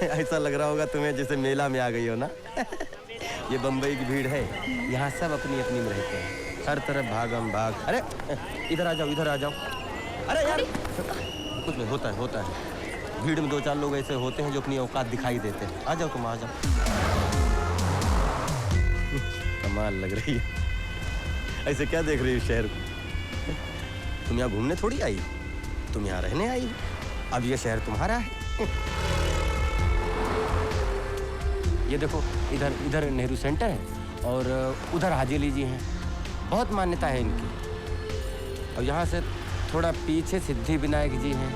ऐसा लग रहा होगा तुम्हें जैसे मेला में आ गई हो ना। ये बम्बई की भीड़ है, यहाँ सब अपनी अपनी में रहते हैं, हर तरफ भागम भाग। अरे इधर आ जाओ, इधर आ जाओ। अरे यार कुछ नहीं होता है। भीड़ में 2-4 लोग ऐसे होते हैं जो अपनी औकात दिखाई देते हैं। आ जाओ तुम, आ जाओ। कमाल लग रही है। ऐसे क्या देख रही हो शहर को? तुम यहाँ घूमने थोड़ी आई, तुम यहाँ रहने आई। अब ये शहर तुम्हारा है। ये देखो, इधर नेहरू सेंटर है और उधर हाजी अली जी हैं। बहुत मान्यता है इनकी। और यहाँ से थोड़ा पीछे सिद्धि विनायक जी हैं,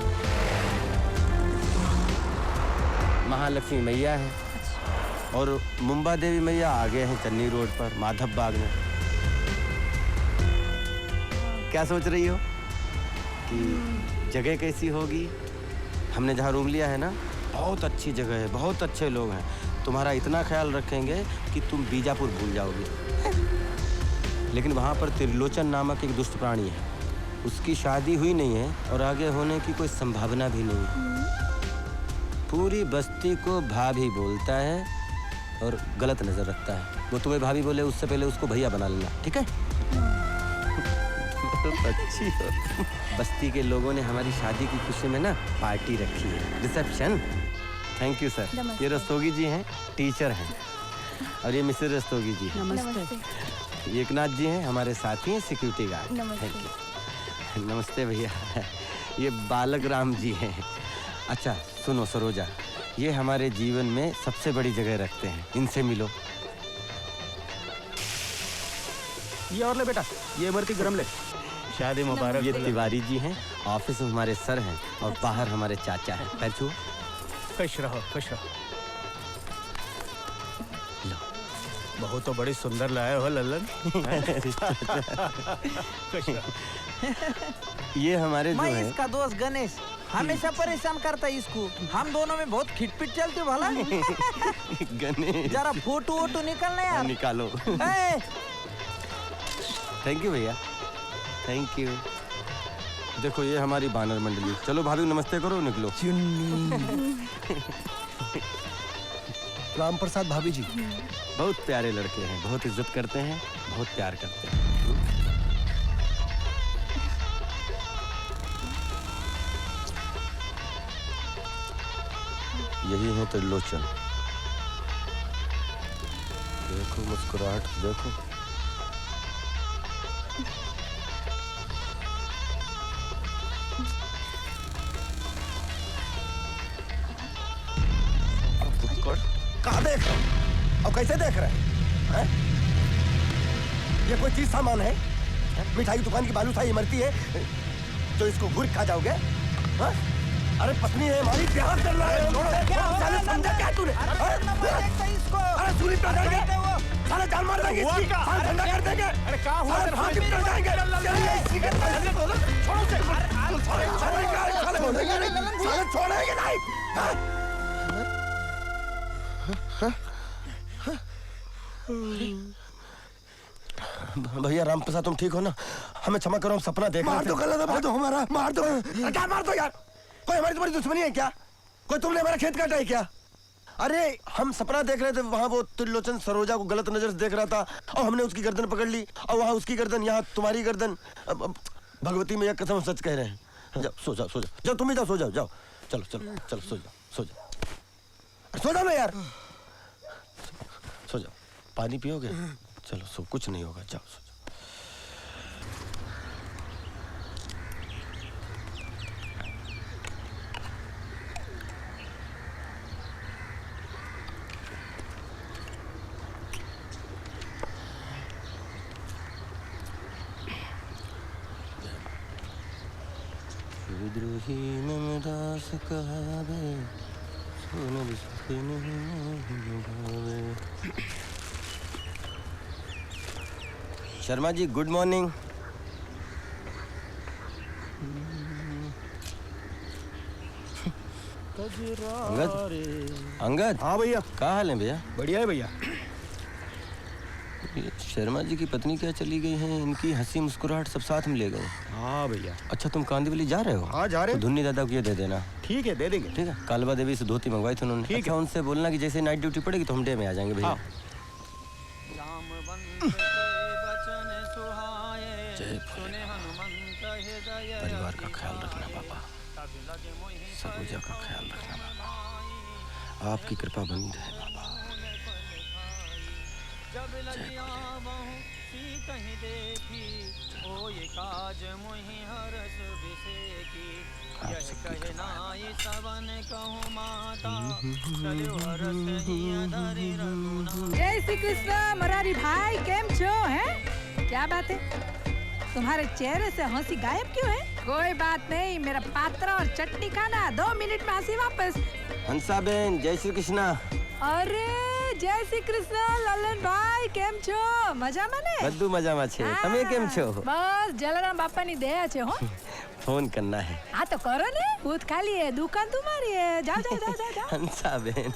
महालक्ष्मी मैया है और मुंबा देवी मैया आगे हैं चन्नी रोड पर माधव बाग में। क्या सोच रही हो कि जगह कैसी होगी? हमने जहाँ रूम लिया है ना, बहुत अच्छी जगह है, बहुत अच्छे लोग हैं। तुम्हारा इतना ख्याल रखेंगे कि तुम बीजापुर भूल जाओगे। लेकिन वहाँ पर त्रिलोचन नामक एक दुष्ट प्राणी है, उसकी शादी हुई नहीं है और आगे होने की कोई संभावना भी नहीं है। पूरी बस्ती को भाभी बोलता है और गलत नजर रखता है। वो तुम्हें भाभी बोले उससे पहले उसको भैया बना लेना, ठीक है? अच्छी हो। बस्ती के लोगों ने हमारी शादी की खुशी में ना पार्टी रखी है, रिसेप्शन। Thank you sir. ये रस्तोगी जी हैं, टीचर हैं। और ये मिसेस रस्तोगी जी। नमस्ते। एकनाथ जी हैं, हमारे साथी हैं, सिक्योरिटी गार्ड। नमस्ते। नमस्ते भैया। ये बालक राम जी हैं। अच्छा सुनो सरोजा, ये हमारे जीवन में सबसे बड़ी जगह रखते हैं, इनसे मिलो। ये और ले बेटा, ये इमरती गरम ले। शादी मुबारक। ये तिवारी जी हैं, ऑफिस में हमारे सर हैं और बाहर हमारे चाचा हैं। पैर छुओ। खुश रहो, खुश रहो। लो। बहुत तो बड़ी सुंदर लाए हो लल्लन। खुश रहो। ये हमारे जो मैं है इसका दोस्त गणेश हमेशा परेशान करता है इसको। हम दोनों में बहुत खिटपिट चलती भला। गणेश, जरा फोटो वोटो निकलना यार। निकालो। थैंक यू भैया, थैंक यू। देखो ये हमारी बानर मंडली। चलो भाभी नमस्ते करो, निकलो। राम प्रसाद भाभी जी बहुत प्यारे लड़के हैं, बहुत इज्जत करते हैं, बहुत प्यार करते हैं। यही है त्रिलोचन। देखो मुस्कुराहट देखो। कहाँ देख रहे हैं? अब कैसे देख रहे हैं? ये कोई चीज सामान है? मिठाई की दुकान की बालूशाही इमरती है तो इसको घूर खा जाओगे? हा? अरे पत्नी है हमारी, प्यार करना है। समझा क्या तूने? अरे सूरी पे जाएंगे, साला जान मार देंगे, साला धंधा कर देंगे। अरे क्या हुआ? साला फांसी पे जाएंगे। साले छोड़ेंगे नहीं। भैया राम प्रसाद तुम ठीक हो ना? हमें क्षमा करो, हम सपना देख रहे थे। मार दो गलत, मार दो हमारा, मार दो। क्या मार दो यार? कोई हमारी तुम्हारी दुश्मनी है क्या? कोई तुमने हमारा खेत काटा है क्या? अरे हम सपना देख रहे थे, वहाँ वो त्रिलोचन सरोजा को गलत नजर से देख रहा था और हमने उसकी गर्दन पकड़ ली और वहाँ उसकी गर्दन, यहाँ तुम्हारी गर्दन। भगवती मैया कसम सच कह रहे हैं। जाओ सो जाओ, सो जाओ, जाओ तुम ही जाओ, सो जाओ, जाओ। चलो चलो चलो सो जाओ, सो जाओ, सो जाओ ना यार, सो जाओ। पानी पियोगे? चलो सो, कुछ नहीं होगा, जाओ सो जाओ। विद्रोही नमदास कहावे, सोने बिस्ते नहीं भावे। Sharma ji good morning. अंगद, अंगद। हाँ भैया। क्या हाल है भैया? बढ़िया है भैया। ये शर्मा जी की पत्नी क्या चली गई हैं? इनकी हंसी मुस्कुराहट सब साथ में ले गए। हाँ भैया। अच्छा तुम कांदीवली जा रहे हो? हाँ जा रहे तो धुन्नी दादा को ये दे देना। ठीक है दे देंगे। ठीक है। कालबा देवी से धोती मंगवाई थी उन्होंने। ठीक अच्छा उनसे बोलना कि जैसे नाइट ड्यूटी पड़ेगी तो हम डे में आ जाएंगे भैया। हाँ। जय परिवार का ख्याल रखना पापा, सरोजा का ख्याल रखना पापा, आपकी कृपा बनी रहे पापा। आप सबकी कृपा जय श्री कृष्ण मुरारी भाई, केम छो हैं? क्या बात है, तुम्हारे चेहरे से हंसी गायब क्यों है? कोई बात नहीं, मेरा पात्र और चटनी खाना, 2 मिनट में हंसी वापस। हंसा बहन जय श्री कृष्णा। अरे जय श्री कृष्ण ललन भाई, केम छो? मजा माने? બધું મજામાં છે, તમે કેમ છો? बस जलाराम बापा ની दया છે हो। फोन करना है। हाँ तो करो ने, बूथ खाली है, दुकान तुम्हारी है, जाओ जाओ जाओ जाओ, जाओ। हंसा बहन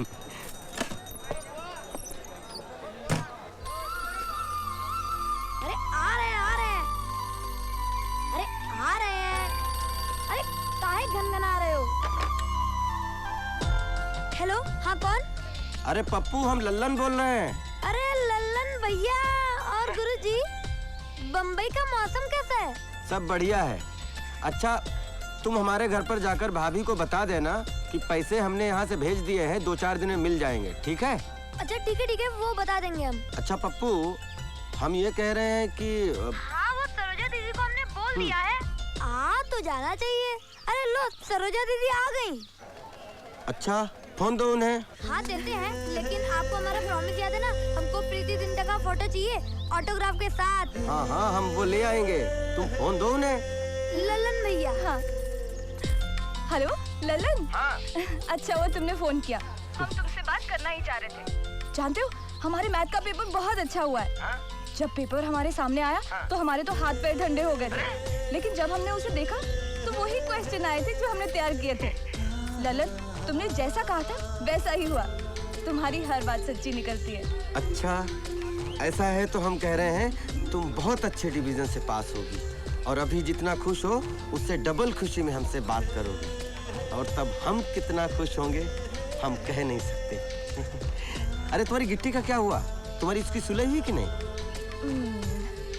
अरे आ रहे हैं, आ रहे हैं, अरे आ रहे हैं, अरे काहे गनगना रहे हो? हेलो, हाँ कौन? अरे पप्पू हम लल्लन बोल रहे हैं। अरे लल्लन भैया और गुरुजी, बम्बई का मौसम कैसा है? सब बढ़िया है। अच्छा तुम हमारे घर पर जाकर भाभी को बता देना कि पैसे हमने यहाँ से भेज दिए हैं, 2-4 दिन में मिल जाएंगे, ठीक है? अच्छा ठीक है, वो बता देंगे हम। अच्छा पप्पू हम ये कह रहे हैं कि हाँ वो सरोजा दीदी को हमने बोल दिया है, आ तो जाना चाहिए। अरे लो सरोजा दीदी आ गई। अच्छा फोन दो उन्हें। हाँ देते हैं, लेकिन आपको हमारा प्रॉमिस याद है ना, हमको प्रीति जिंटा का फोटो चाहिए ऑटोग्राफ के साथ। हाँ हाँ हम वो ले आएंगे, तुम फोन दो उन्हें। ललन भैया। हाँ हेलो ललन। हाँ। अच्छा वो तुमने फोन किया, हम तुमसे बात करना ही चाह रहे थे। जानते हो हमारे मैथ का पेपर बहुत अच्छा हुआ है। हाँ? जब पेपर हमारे सामने आया तो हमारे तो हाथ पैर ठंडे हो गए थे, लेकिन जब हमने उसे देखा तो वही क्वेश्चन आए थे जो हमने तैयार किए थे। ललन तुमने जैसा कहा था वैसा ही हुआ, तुम्हारी हर बात सच्ची निकलती है। अच्छा ऐसा है तो हम कह रहे हैं तुम बहुत अच्छे डिवीजन से पास होगी और अभी जितना खुश हो उससे डबल खुशी में हमसे बात करोगे, और तब हम कितना खुश होंगे हम कह नहीं सकते। अरे तुम्हारी गिट्टी का क्या हुआ? तुम्हारी इसकी सुलह हुई कि नहीं?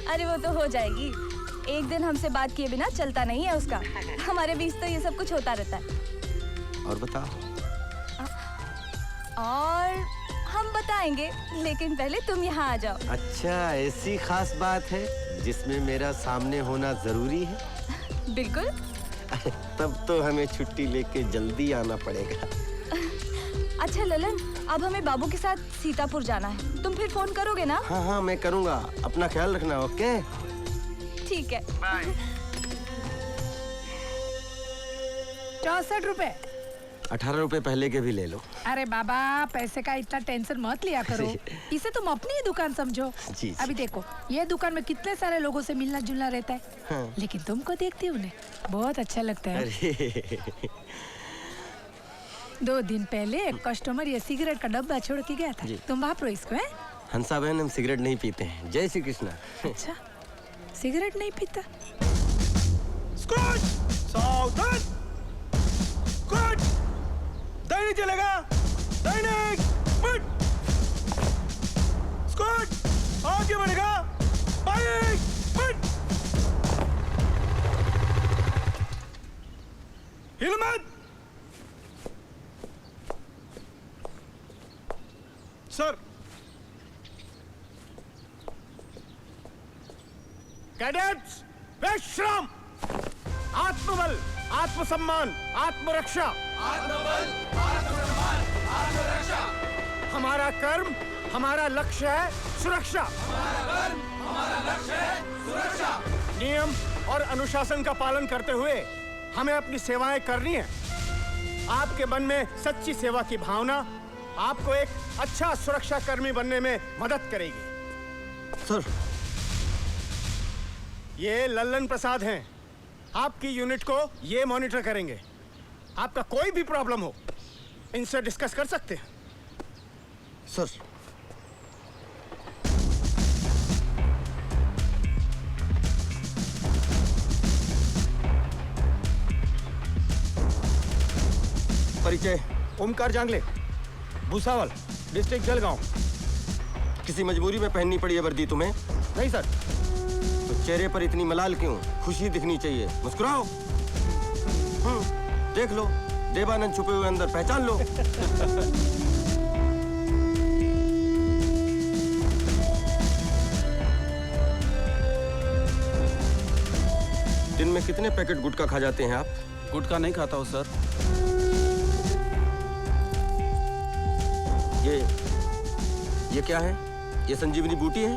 अरे वो तो हो जाएगी, एक दिन हमसे बात किए बिना चलता नहीं है उसका। हमारे बीच तो ये सब कुछ होता रहता है। और बताओ। और हम बताएंगे, लेकिन पहले तुम यहाँ आ जाओ। अच्छा ऐसी खास बात है जिसमें मेरा सामने होना जरूरी है? बिल्कुल। तब तो हमें छुट्टी लेके जल्दी आना पड़ेगा। अच्छा ललन, अब हमें बाबू के साथ सीतापुर जाना है, तुम फिर फोन करोगे ना? हाँ हाँ मैं करूँगा, अपना ख्याल रखना। ओके ठीक है। 64 रुपए। 18 रुपए पहले के भी ले लो। अरे बाबा पैसे का इतना टेंशन मत लिया करो, इसे तुम अपनी ही दुकान समझो। जी। अभी देखो ये दुकान में कितने सारे लोगों से मिलना जुलना रहता है। हाँ। लेकिन तुमको देखती हूँ उन्हें बहुत अच्छा लगता है। अरे 2 दिन पहले एक कस्टमर ये सिगरेट का डब्बा छोड़ के गया था, जी। तुम वापरो इसको है? हंसा बहन हम सिगरेट नहीं पीते हैं। जय श्री कृष्णा। अच्छा सिगरेट नहीं पीता? स्कूट सावधान, स्कूट दैनिक चलेगा, दैनिक फुट, स्कूट आगे बढ़ेगा, बाइक फुट, हिल मत। सर कैडेट्स विश्राम, आत्मबल, आत्मसम्मान, आत्मरक्षा, हमारा कर्म हमारा लक्ष्य है सुरक्षा। नियम और अनुशासन का पालन करते हुए हमें अपनी सेवाएं करनी है। आपके मन में सच्ची सेवा की भावना आपको एक अच्छा सुरक्षा कर्मी बनने में मदद करेगी। सर ये लल्लन प्रसाद हैं, आपकी यूनिट को ये मॉनिटर करेंगे। आपका कोई भी प्रॉब्लम हो इनसे डिस्कस कर सकते हैं। सर परिचय? ओमकार जांगले, भूसावल, डिस्ट्रिक्ट जलगांव। किसी मजबूरी में पहननी पड़ी है वर्दी तुम्हें? नहीं सर। तो चेहरे पर इतनी मलाल क्यों? खुशी दिखनी चाहिए, मुस्कुराओ। देख लो, देवानंद छुपे हुए अंदर पहचान लो। दिन में कितने पैकेट गुटखा खा जाते हैं आप? गुटखा नहीं खाता हूँ सर। ये क्या है? ये संजीवनी बूटी है?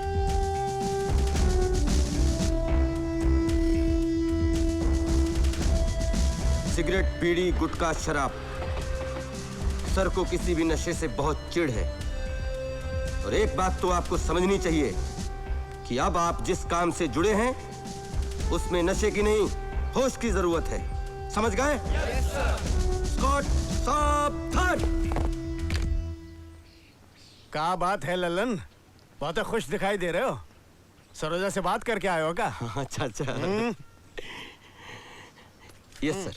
सिगरेट, बीड़ी, गुटखा, शराब। सर को किसी भी नशे से बहुत चिढ़ है। और एक बात तो आपको समझनी चाहिए कि अब आप जिस काम से जुड़े हैं उसमें नशे की नहीं, होश की जरूरत है। समझ गए? स्कॉट, सावधान। क्या बात है ललन, बहुत खुश दिखाई दे रहे हो। सरोजा से बात करके आए हो क्या? अच्छा अच्छा। Yes sir.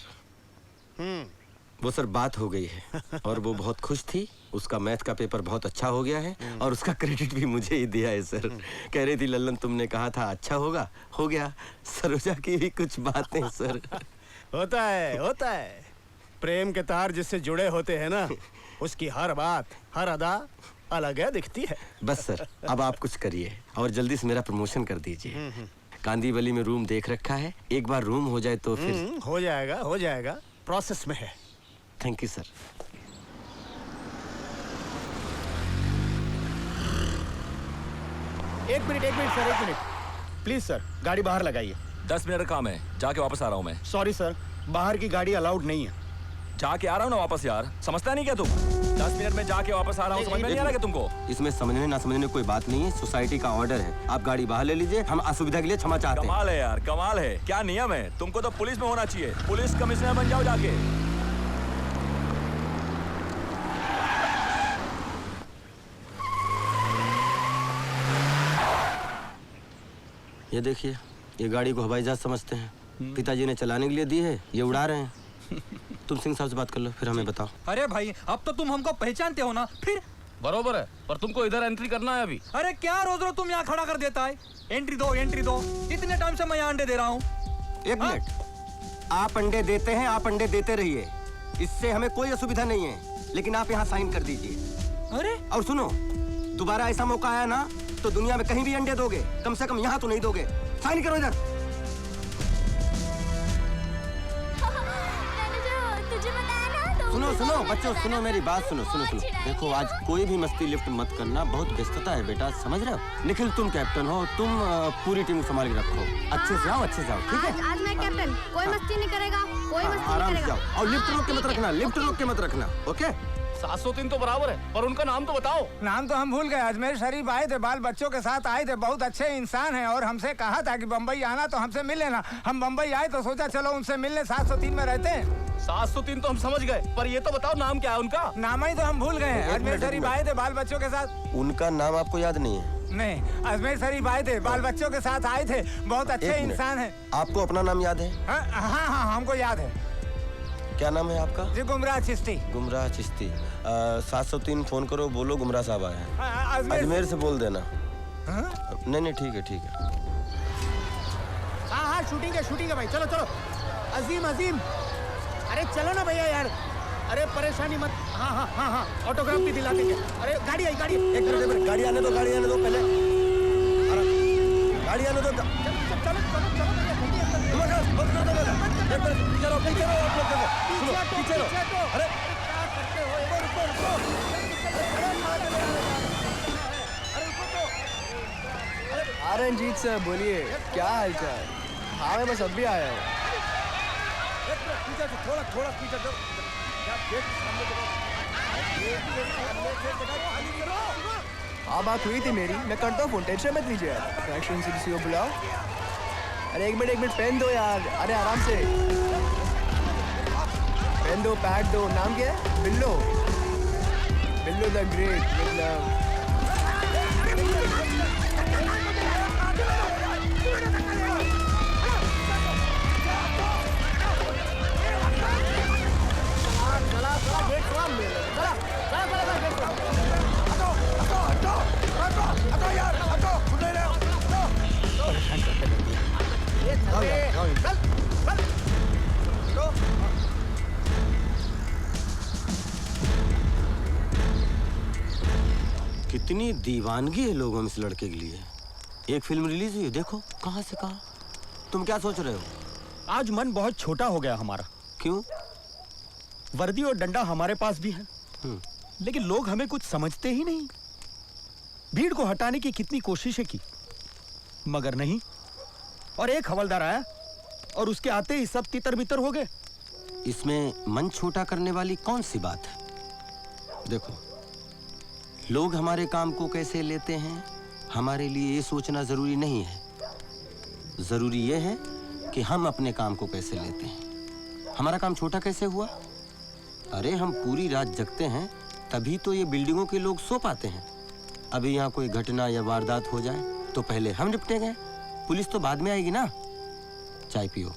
वो सर बात हो गई है और वो बहुत खुश थी। उसका मैथ का पेपर बहुत अच्छा हो गया है और उसका क्रेडिट भी मुझे ही दिया है सर। कह रही थी ललन तुमने कहा था अच्छा होगा, हो गया। सरोजा की भी कुछ बातें सर। होता है। प्रेम के तार जिससे जुड़े होते हैं ना, उसकी हर बात, हर अदा अलग है दिखती है। बस सर, अब आप कुछ करिए और जल्दी से मेरा प्रमोशन कर दीजिए। कांदीवली में रूम देख रखा है, एक बार रूम हो जाए तो फिर। हो जाएगा, प्रोसेस में है। Thank you sir. एक मिनट सर, एक मिनट प्लीज सर, गाड़ी बाहर लगाइए। 10 मिनट का काम है, जाके वापस आ रहा हूँ मैं। सॉरी सर, बाहर की गाड़ी अलाउड नहीं है। जाके आ रहा हूँ ना वापस यार, समझता नहीं क्या तुम? 10 मिनट में जाके वापस आ रहा हूँ, समझ में नहीं आ रहा क्या तुमको? इसमें समझने ना समझने कोई बात नहीं है, सोसाइटी का ऑर्डर है। आप गाड़ी बाहर ले लीजिए, हम असुविधा के लिए क्षमा चाहते हैं। कमाल है यार, कमाल है। क्या नियम है? तुमको तो पुलिस में होना चाहिए, पुलिस कमिश्नर बन जाओ जाके। ये देखिए, ये गाड़ी को हवाई जहाज समझते हैं। पिताजी ने चलाने के लिए दी है, ये उड़ा रहे हैं। तुम सिंह साहब से बात कर लो, फिर हमें बताओ। अरे भाई, अब तो तुम हमको पहचानते हो ना? फिर बरोबर है, पर तुमको इधर एंट्री करना है अभी। अरे क्या रोज रोज तुम यहाँ खड़ा कर देता है? एंट्री दो। इतने टाइम से मैं यहाँ अंडे दे रहा हूँ। एक मिनट, आप अंडे देते हैं, आप अंडे देते रहिए, इससे हमें कोई असुविधा नहीं है, लेकिन आप यहाँ साइन कर दीजिए। अरे और सुनो, दोबारा ऐसा मौका आया ना तो दुनिया में कहीं भी अंडे दोगे, कम से कम यहाँ तो नहीं दोगे। साइन करो इधर। तुझे बताया ना तो सुनो बच्चों, सुनो मेरी बात, सुनो। देखो, आज कोई भी मस्ती लिफ्ट मत करना, बहुत व्यस्तता है बेटा, समझ रहे हो? निखिल तुम कैप्टन हो, तुम पूरी टीम संभाल के रखो। अच्छे से आओ, ठीक है? आज मैं कैप्टन, कोई मस्ती नहीं करेगा, कोई मस्ती नहीं आराम से करेगा। जाओ और लिफ्ट रोक के मत रखना, ओके? 703 तो बराबर है, पर उनका नाम तो बताओ। नाम तो हम भूल गए। अजमेर शरीफ आए थे, बाल बच्चों के साथ आए थे, बहुत अच्छे इंसान हैं और हमसे कहा था कि बम्बई आना तो हमसे मिल लेना। हम बम्बई आए तो सोचा चलो उनसे मिलने। 703 में रहते हैं। 703 तो हम समझ गए, पर ये तो बताओ नाम क्या है उनका? नाम ही तो हम भूल गए हैं। अजमेर शरीफ आए थे बाल बच्चों के साथ। उनका नाम आपको याद नहीं है? नहीं, अजमेर शरीफ आए थे, बाल बच्चों के साथ आए थे, बहुत अच्छे इंसान हैं। आपको अपना नाम याद है? हाँ, हमको याद है। क्या नाम है आपका? जी, गुमराह चिश्ती। 703 फोन करो, बोलो गुमराह साहब आए हैं। अजमेर से बोल देना। नहीं, ठीक है। हाँ, शूटिंग है भाई, चलो। अजीम, अरे चलो ना भैया यार, अरे परेशानी मत। हाँ, ऑटोग्राफ भी दिला देंगे। अरे गाड़ी आई, एक मिनट, गाड़ी आने दो पहले। गाड़ी आने दो। चलो, अरे रंजीत सर बोलिए, क्या हाल चाल? हाँ, मैं बस अभी आया हूँ। थोड़ा पीछे जाओ। हाँ, बात हुई थी मेरी, मैं करता हूँ फोन, टेंशन मत लीजिए यार। एक्शन से किसी को बुलाओ। अरे एक मिनट पेन दो यार। अरे आराम से पेन दो, पैड दो। नाम क्या है? बिल्लो द ग्रेट, मतलब। गेट खोला मेरे चला चला चला गेट खोला हटो हटो हटो हटो हटो यार हटो सुन रहे हो ये चल चल कितनी दीवानगी है लोगों में इस लड़के के लिए। एक फिल्म रिलीज हुई देखो कहाँ से कहाँ। तुम क्या सोच रहे हो? आज मन बहुत छोटा हो गया हमारा। क्यों? वर्दी और डंडा हमारे पास भी है, लेकिन लोग हमें कुछ समझते ही नहीं। भीड़ को हटाने की कितनी कोशिशें की मगर नहीं। और एक हवलदार आया और उसके आते ही सब तितर बितर हो गए। इसमें मन छोटा करने वाली कौन सी बात है? देखो, लोग हमारे काम को कैसे लेते हैं हमारे लिए ये सोचना जरूरी नहीं है। जरूरी ये है कि हम अपने काम को कैसे लेते हैं। हमारा काम छोटा कैसे हुआ? अरे हम पूरी रात जगते हैं तभी तो ये बिल्डिंगों के लोग सो पाते हैं। अभी यहाँ कोई घटना या वारदात हो जाए तो पहले हम निपटेंगे, पुलिस तो बाद में आएगी ना। चाय पियो।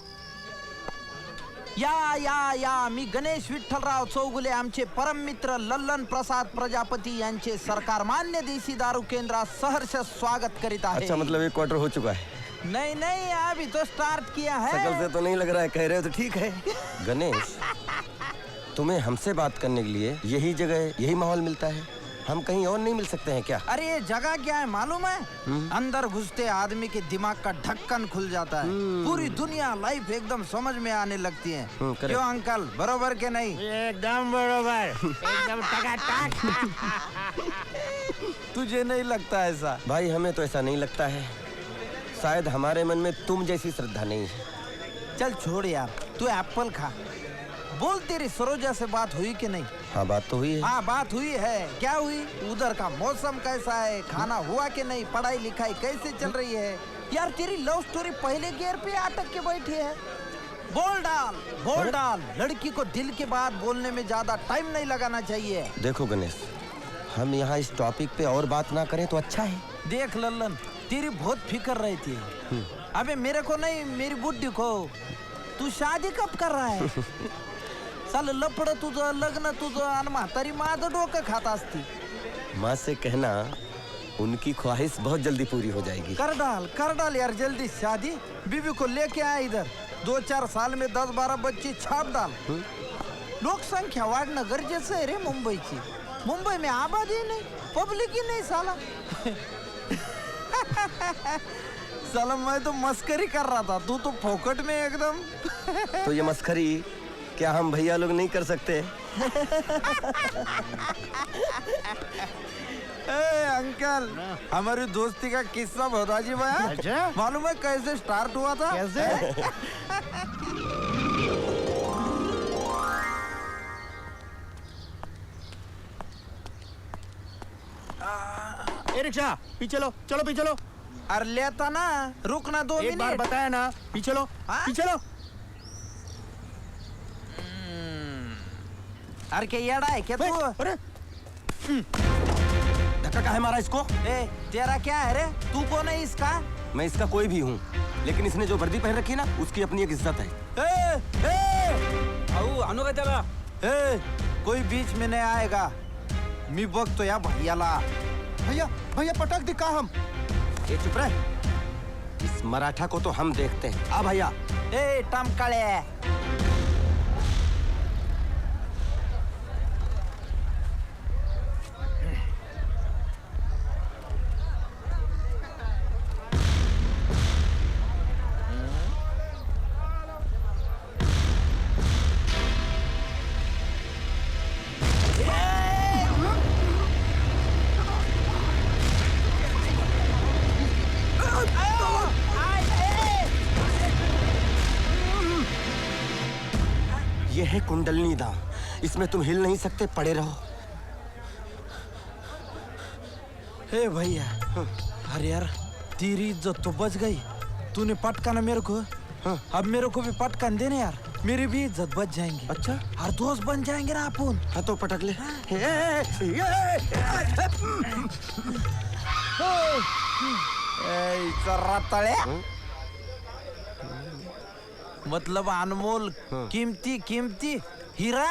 या मी गणेश विठ्ठलराव चौगुले आमचे परम मित्र लल्लन प्रसाद प्रजापती यांचे सरकार मान्य देशी दारू केंद्रात सहर्ष स्वागत करीत आहे। अच्छा, मतलब एक क्वार्टर हो चुका है? नहीं नहीं, अभी तो स्टार्ट किया है। शकल से तो नहीं लग रहा है, कह रहे हो तो ठीक है। गणेश, तुम्हें हमसे बात करने के लिए यही जगह यही माहौल मिलता है, हम कहीं और नहीं मिल सकते हैं क्या? अरे ये जगह क्या है मालूम है? अंदर घुसते आदमी के दिमाग का ढक्कन खुल जाता है। पूरी दुनिया लाइफ एकदम समझ में आने लगती है। क्यों अंकल, बरोबर के नहीं? एकदम बरोबर, एकदम टकाटक। तुझे नहीं लगता ऐसा? भाई हमें तो ऐसा नहीं लगता है। शायद हमारे मन में तुम जैसी श्रद्धा नहीं है। चल छोड़ यार, तू एप्पल खा। बोल, तेरी सरोजा से बात हुई कि नहीं? हाँ, बात तो हुई है। हाँ, बात हुई है। क्या हुई? उधर का मौसम कैसा है, खाना हुआ कि नहीं, पढ़ाई लिखाई कैसे चल रही है? यार तेरी लव स्टोरी पहले गियर पे अटक के बैठी है। बोल डाल, बोल डाल। लड़की को दिल की बात बोलने में ज्यादा टाइम नहीं लगाना चाहिए। देखो गणेश, हम यहाँ इस टॉपिक पे और बात ना करें तो अच्छा है। देख लल्लन, तेरी बहुत फिक्र रहती है। अबे मेरे को नहीं, मेरी बुड्ढी को। तू शादी कब कर रहा है? साल लपड तुझं, लग्न तुझं आणि म्हातारी माझं डोकं खात असती। माँ से कहना उनकी ख्वाहिश बहुत जल्दी पूरी हो जाएगी। कर डाल यार जल्दी शादी। बीबी को लेके आया इधर। 2-4 साल में 10-12 बच्चे छाप डाल। लोकसंख्या वाढणं गरजेचं आहे रे मुंबईची। मुंबई में आबादी नहीं, पब्लिक ही नहीं साला। साला मैं तो मस्करी कर रहा था, तू तो फोकट में एकदम। तो ये मस्करी क्या हम भैया लोग नहीं कर सकते? अंकल, हमारी दोस्ती का किस्सा बहुत अजीब है। अच्छा? मालूम है कैसे स्टार्ट हुआ था? कैसे? ए रिक्शा, पीछे लो, चलो पीछे लो। अरे लेता ना, रुकना 2 मिनट। एक बार बताया ना, पीछे लो, पीछे लो। अरे क्या येड़ा है क्या तू? अरे धक्का काहे मारा इसको? तेरा क्या है रे? तू कौन है इसका? मैं इसका कोई भी हूँ, लेकिन इसने जो वर्दी पहन रखी है ना, उसकी अपनी एक इज्जत है। आणू का त्याला? कोई बीच में नहीं आएगा। मी बघतो या भैयाला। भैया पटक दी का हम? ये चुप रहे। इस मराठा को तो हम देखते हैं। आ भैया। टमकाळे। ये है कुंडलनी दाम, इसमें तुम हिल नहीं सकते, पड़े रहो। हे भैया, अरे यार तेरी इज्जत तो बच गई। तूने पटकाना मेरे को, अब मेरे को भी पटकान देने यार, मेरी भी इज्जत बच जाएंगी। अच्छा, हर दोस्त बन जाएंगे ना अपन। हाँ तो पटक ले। मतलब अनमोल कीमती हीरा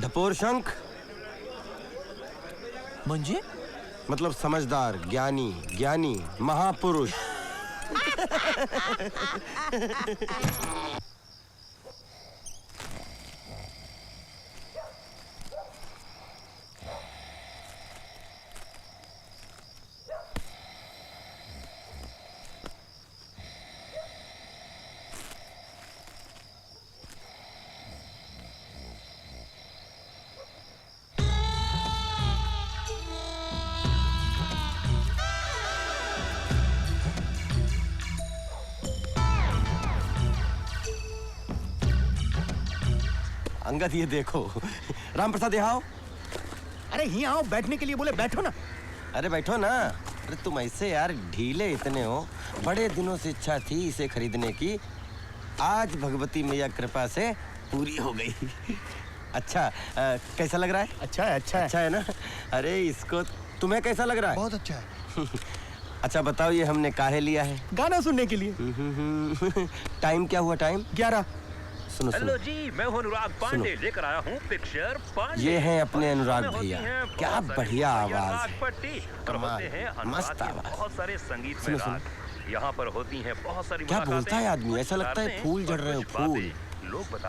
ढपोर शंख म्हणजे मतलब समझदार, ज्ञानी, ज्ञानी, महापुरुष। अंगद ये देखो, राम प्रसाद यहाँ आओ। अरे यहाँ आओ, बैठने के लिए बोले, बैठो ना। अरे बैठो ना। अरे तुम ऐसे यार ढीले इतने हो, बड़े दिनों से इच्छा थी इसे खरीदने की, आज भगवती मैया कृपा से पूरी हो गई। अच्छा कैसा लग रहा है? अच्छा है, अच्छा है। अच्छा है ना? अरे इसको तुम्हें कैसा लग रहा है? बहुत अच्छा है। अच्छा बताओ ये हमने काहे लिया है? गाना सुनने के लिए। टाइम क्या हुआ? टाइम 11। सुनो हेलो जी, मैं हूँ अनुराग पांडे, लेकर आया हूँ पिक्चर पांडे। ये हैं अपने अनुराग भैया, क्या बढ़िया आवाज, कमाल, मस्त आवाज। बहुत सारे संगीत में राग यहाँ पर होती हैं, बहुत सारी क्या बोलता है आदमी, ऐसा लगता है फूल झड़ रहे हो, फूल।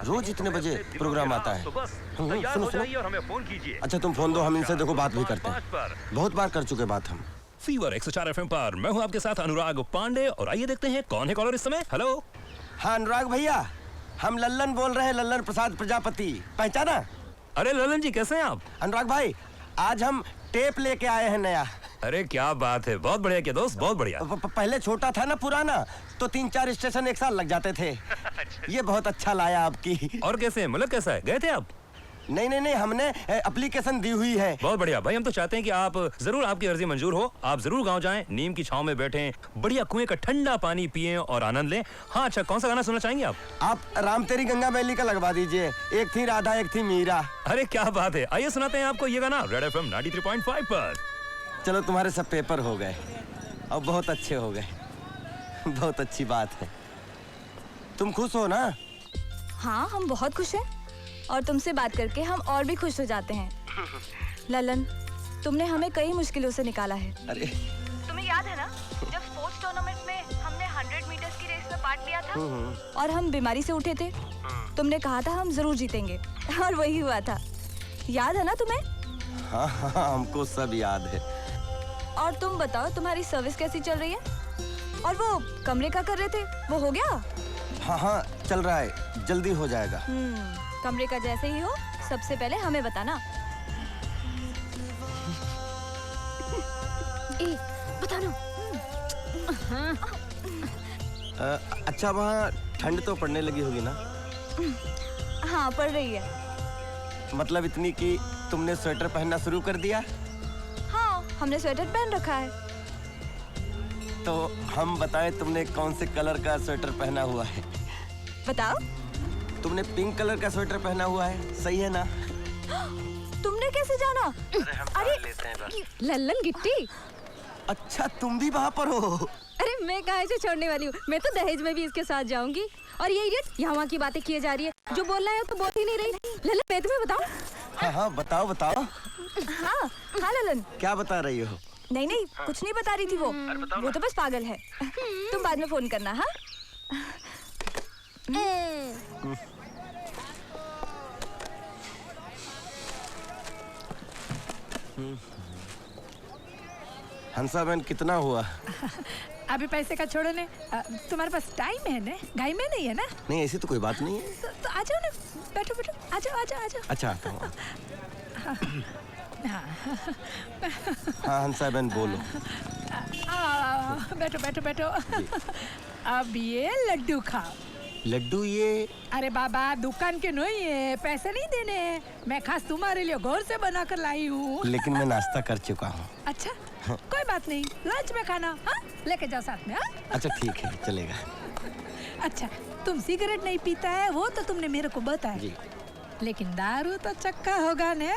रोज इतने बजे प्रोग्राम आता है। सुनो सुनो, और हमें फोन कीजिए। अच्छा तुम फोन दो, हम इनसे देखो बात भी करते हैं, बहुत बार कर चुके बात हम। फीवर 104 FM पर मैं हूँ आपके साथ अनुराग पांडे, और आइए देखते हैं कौन है कॉलर इस समय। हेलो। हाँ अनुराग भैया, हम लल्लन बोल रहे हैं, लल्लन प्रसाद प्रजापति, पहचाना? अरे ललन जी कैसे हैं आप? अनुराग भाई आज हम टेप लेके आए हैं नया। अरे क्या बात है, बहुत बढ़िया किया दोस्त, बहुत बढ़िया। पहले छोटा था ना पुराना, तो 3-4 स्टेशन एक साल लग जाते थे। ये बहुत अच्छा लाया आपकी। और कैसे है, मतलब कैसा है, गए थे आप? नहीं, हमने एप्लीकेशन दी हुई है। बहुत बढ़िया भाई, हम तो चाहते हैं कि आप जरूर, आपकी अर्जी मंजूर हो, आप जरूर गांव जाएं, नीम की छांव में बैठें, बढ़िया कुएं का ठंडा पानी पिएं और आनंद लें। हाँ अच्छा, कौन सा गाना सुनना चाहेंगे आप? आप राम तेरी गंगा मैली का लगवा दीजिए, एक थी राधा एक थी मीरा। अरे क्या बात है, आइए सुनाते हैं आपको ये गाना रेड FM 93.5 पर। चलो तुम्हारे सब पेपर हो गए और बहुत अच्छे हो गए, बहुत अच्छी बात है। तुम खुश हो ना? हाँ हम बहुत खुश हैं, और तुमसे बात करके हम और भी खुश हो जाते हैं। ललन, तुमने हमें कई मुश्किलों से निकाला है। अरे तुम्हें याद है ना, जब स्पोर्ट्स टूर्नामेंट में हमने 100 मीटर्स की रेस में पार्ट लिया था और हम बीमारी से उठे थे, तुमने कहा था हम जरूर जीतेंगे, और वही हुआ था। याद है ना तुम्हें? हाँ, हमको सब याद है। और तुम बताओ, तुम्हारी सर्विस कैसी चल रही है? और वो कमरे का कर रहे थे, वो हो गया? हाँ चल रहा है, जल्दी हो जाएगा। कमरे का जैसे ही हो, सबसे पहले हमें बताना। बताना। अच्छा वहाँ ठंड तो पड़ने लगी होगी ना? हाँ पड़ रही है। मतलब इतनी कि तुमने स्वेटर पहनना शुरू कर दिया? हाँ हमने स्वेटर पहन रखा है। तो हम बताएं तुमने कौन से कलर का स्वेटर पहना हुआ है? बताओ। तुमने पिंक कलर का स्वेटर पहना हुआ है, सही है ना? तुमने कैसे जाना? अरे लल्लन गिट्टी। अच्छा तुम भी वहाँ पर हो? अरे मैं कहाँ से छोड़ने वाली हूँ, मैं तो दहेज में भी इसके साथ जाऊंगी। और ये इडियट यहाँ की बातें किए जा रही है, जो बोलना है तो बोल ही नहीं रही। ललन मैं तुम्हें बताऊँ? हाँ बताओ। हाँ ललन। क्या बता रही हो? नहीं कुछ नहीं बता रही थी वो तो बस पागल है। तुम बाद में फोन करना। हाँ हंसा बहन कितना हुआ? अभी पैसे का छोड़ो ने, तुम्हारे पास टाइम है ना, घाई में नहीं है ना? नहीं ऐसी तो कोई बात नहीं है। तो आ जाओ ना, बैठो आ जाओ। अच्छा हाँ हंसा बहन बोलो। बैठो। अब ये लड्डू खाओ। लड्डू ये? अरे बाबा दुकान के नहीं है, पैसे नहीं देने, मैं खास तुम्हारे लिए घर से बना कर लाई हूँ। लेकिन मैं नाश्ता कर चुका हूँ। अच्छा कोई बात नहीं, लंच में खाना। हाँ लेके जाओ साथ में। हाँ अच्छा ठीक है चलेगा। अच्छा तुम सिगरेट नहीं पीता है, वो तो तुमने मेरे को बताया जी। लेकिन दारू तो चक्का होगा ने?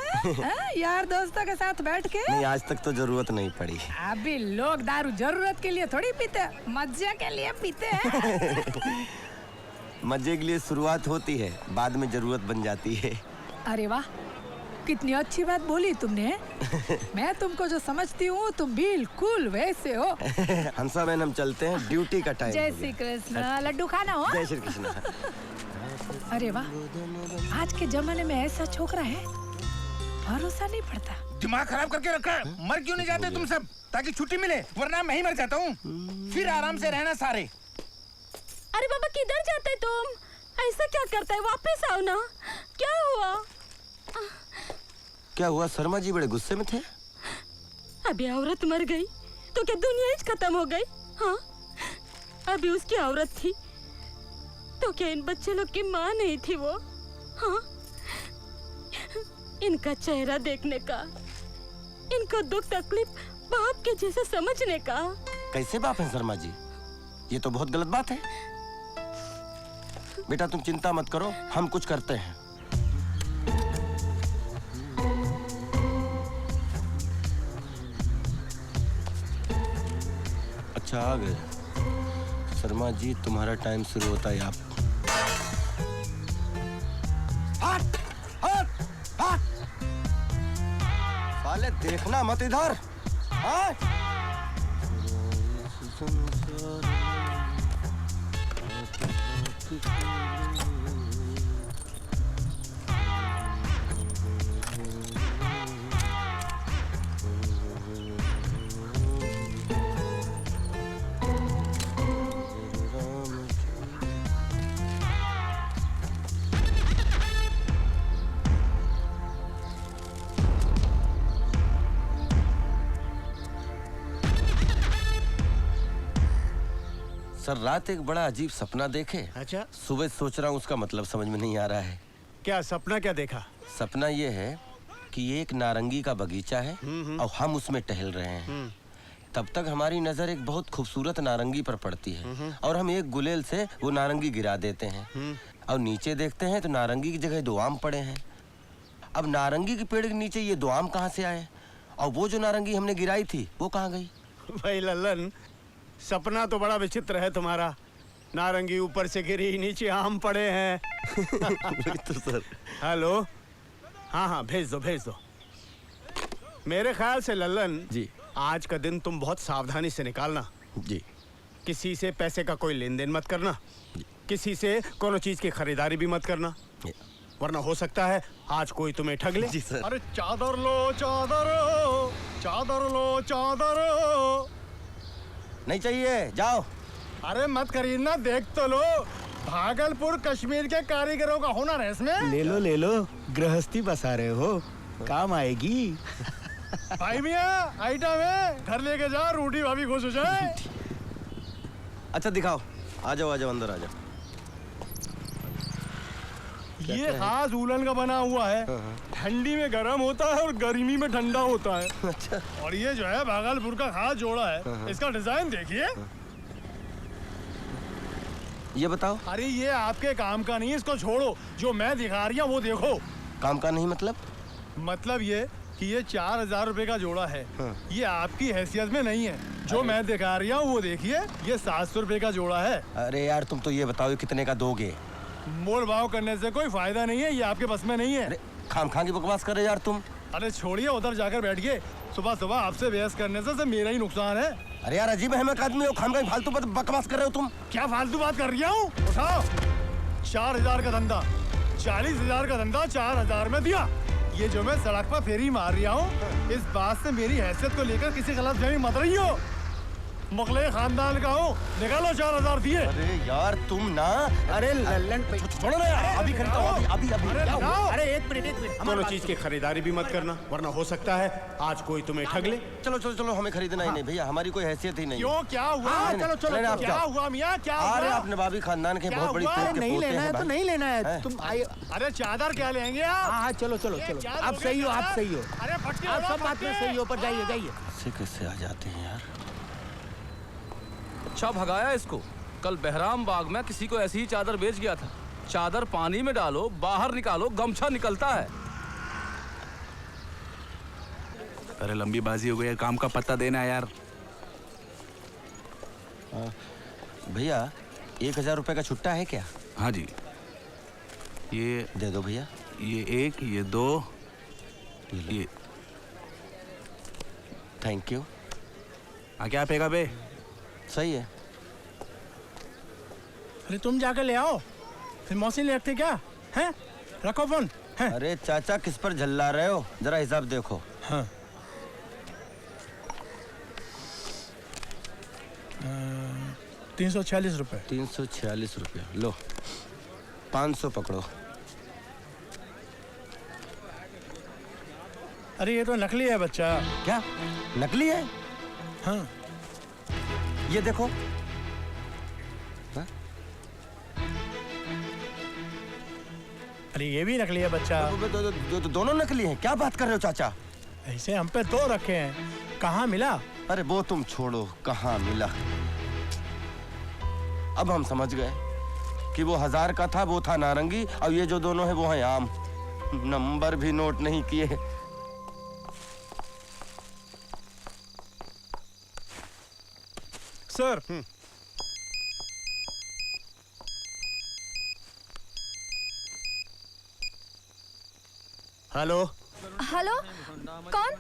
यार दोस्तों के साथ बैठ के? नहीं आज तक तो जरूरत नहीं पड़ी। अभी लोग दारू जरूरत के लिए थोड़ी पीते, मजे के लिए पीते हैं। मजे के लिए शुरुआत होती है, बाद में जरूरत बन जाती है। अरे वाह, कितनी अच्छी बात बोली तुमने। मैं तुमको जो समझती हूँ तुम बिल्कुल वैसे हो। हंसा बहन हम चलते हैं, ड्यूटी का टाइम। जय श्री कृष्ण। लड्डू खाना हो? जय श्री कृष्ण। अरे वाह, आज के जमाने में ऐसा छोकरा है, भरोसा नहीं पड़ता। दिमाग खराब करके रखा है। मर क्यों नहीं जाते तुम सब, ताकि छुट्टी मिले, वरना मैं ही मर जाता हूँ। फिर आराम से रहना सारे। अरे बाबा किधर जाते तुम? ऐसा क्या करता है? वापस आओ ना। क्या हुआ? क्या हुआ? शर्मा जी बड़े गुस्से में थे। अभी औरत मर गई तो क्या दुनिया ही खत्म हो गई? हाँ, अभी उसकी औरत थी तो क्या इन बच्चे लोग की माँ नहीं थी वो? हाँ, इनका चेहरा देखने का, इनको दुख तकलीफ बाप के जैसे समझने का। कैसे बाप हैं शर्मा जी? ये तो बहुत गलत बात है। बेटा तुम चिंता मत करो, हम कुछ करते हैं। अच्छा आ गए शर्मा जी, तुम्हारा टाइम शुरू होता है। आप हट, हट, हट। साले देखना मत इधर। हट। सर रात एक बड़ा अजीब सपना देखे। अच्छा, सुबह सोच रहा हूँ उसका मतलब समझ में नहीं आ रहा है। क्या सपना क्या देखा? सपना ये है कि एक नारंगी का बगीचा है और हम उसमें टहल रहे हैं। तब तक हमारी नजर एक बहुत खूबसूरत नारंगी पर पड़ती है और हम एक गुलेल से वो नारंगी गिरा देते हैं और नीचे देखते हैं तो नारंगी की जगह 2 आम पड़े हैं। अब नारंगी के पेड़ के नीचे ये 2 आम कहाँ से आए और वो जो नारंगी हमने गिराई थी वो कहाँ गई? भाई लल्लन, सपना तो बड़ा विचित्र है तुम्हारा। नारंगी ऊपर से गिरी, नीचे आम पड़े हैं। तो सर हेलो, हाँ हाँ भेज दो भेज दो। मेरे ख्याल से लल्लन जी, आज का दिन तुम बहुत सावधानी से निकालना। जी। किसी से पैसे का कोई लेन देन मत करना, किसी से कोनो चीज की खरीदारी भी मत करना, वरना हो सकता है आज कोई तुम्हें ठग ले। जी सर। अरे चादर लो चादर, चादर लो चादर। नहीं चाहिए, जाओ। अरे मत खरीदना, देख तो लो। भागलपुर कश्मीर के कारीगरों का हुनर है इसमें। ले लो, गृहस्थी बसा रहे हो, काम आएगी। भाई मियाँ आइटम है, घर लेके जा, रोटी भाभी खुश हो जाए। अच्छा दिखाओ, आ जाओ अंदर आ जाओ। ये खास उलन का बना हुआ है, ठंडी में गर्म होता है और गर्मी में ठंडा होता है। अच्छा। और ये जो है भागलपुर का खास जोड़ा है, इसका डिजाइन देखिए। ये बताओ। अरे ये आपके काम का नहीं है, इसको छोड़ो। जो मैं दिखा रही हूँ वो देखो। काम का नहीं मतलब? मतलब ये कि ये 4000 रुपए का जोड़ा है। ये आपकी हैसियत में नहीं है। जो मैं दिखा रही हूँ वो देखिए, ये 700 रुपए का जोड़ा है। अरे यार तुम तो ये बताओ कितने का दोगे? मोल भाव करने से कोई फायदा नहीं है, ये आपके बस में नहीं है। अरे खाम की बकवास कर रहे यार तुम। अरे छोड़िए, उधर जाकर बैठिए। सुबह सुबह आपसे बहस करने से मेरा ही नुकसान है। अरे यार अजीब अहमद आदमी हो, खाम फालतू बकवास कर रहे हो तुम। क्या फालतू बात कर रही हूँ? उठाओ। 4000 का धंधा, 40,000 का धंधा 4000 में दिया। ये जो मैं सड़क पर फेरी मार रहा हूँ, इस बात से मेरी हैसियत को लेकर किसी गलतफहमी मत रही हो। मुगले खानदान का हूँ, निकालो 4000 दिए। अरे यार तुम ना। अरे लल्लन छोड़ो ना यार, अभी खरीदता हूँ, अभी। अरे एक मिनट दोनों चीज की खरीदारी भी मत करना, वरना हो सकता है आज कोई तुम्हें ठग ले। चलो हमें खरीदना ही नहीं भैया, हमारी कोई हैसियत ही नहीं। क्यों, क्या हुआ? चलो क्या हुआ मियाँ, क्या हुआ? अरे आप नवाबी खानदान के बहुत बड़ी तोप के पोते हैं। तो नहीं लेना है तुम। अरे चादर क्या लेंगे आप? हाँ चलो, आप सही हो। अरे आप सब बात में सही हो, पर जाइए। कैसे आ जाते हैं यार। अच्छा भगाया इसको। कल बहराम बाग में किसी को ऐसी ही चादर बेच गया था। चादर पानी में डालो, बाहर निकालो, गमछा निकलता है। अरे लंबी बाजी हो गई, काम का पत्ता देना है यार। भैया 1000 रुपए का छुट्टा है क्या? हाँ जी, ये दे दो भैया। ये 1, ये 2, ये थैंक यू। क्या पेगा बे? सही है। अरे तुम जाकर ले आओ, फिर मौसी ले रखते क्या हैं? रखो फोन। अरे चाचा किस पर झल्ला रहे हो, जरा हिसाब देखो। हाँ। 346 रुपए। 346 रुपये लो, 500 पकड़ो। अरे ये तो नकली है बच्चा। क्या नकली है? हाँ। ये देखो। अरे ये भी नकली है बच्चा। दोनों नकली हैं। क्या बात कर रहे हो चाचा? ऐसे हम पे 2 रखे हैं, कहाँ मिला? अरे वो तुम छोड़ो, कहाँ मिला। अब हम समझ गए कि वो 1000 का था, वो था नारंगी, और ये जो दोनों है वो है आम। नंबर भी नोट नहीं किए। सर। हेलो। हेलो, कौन?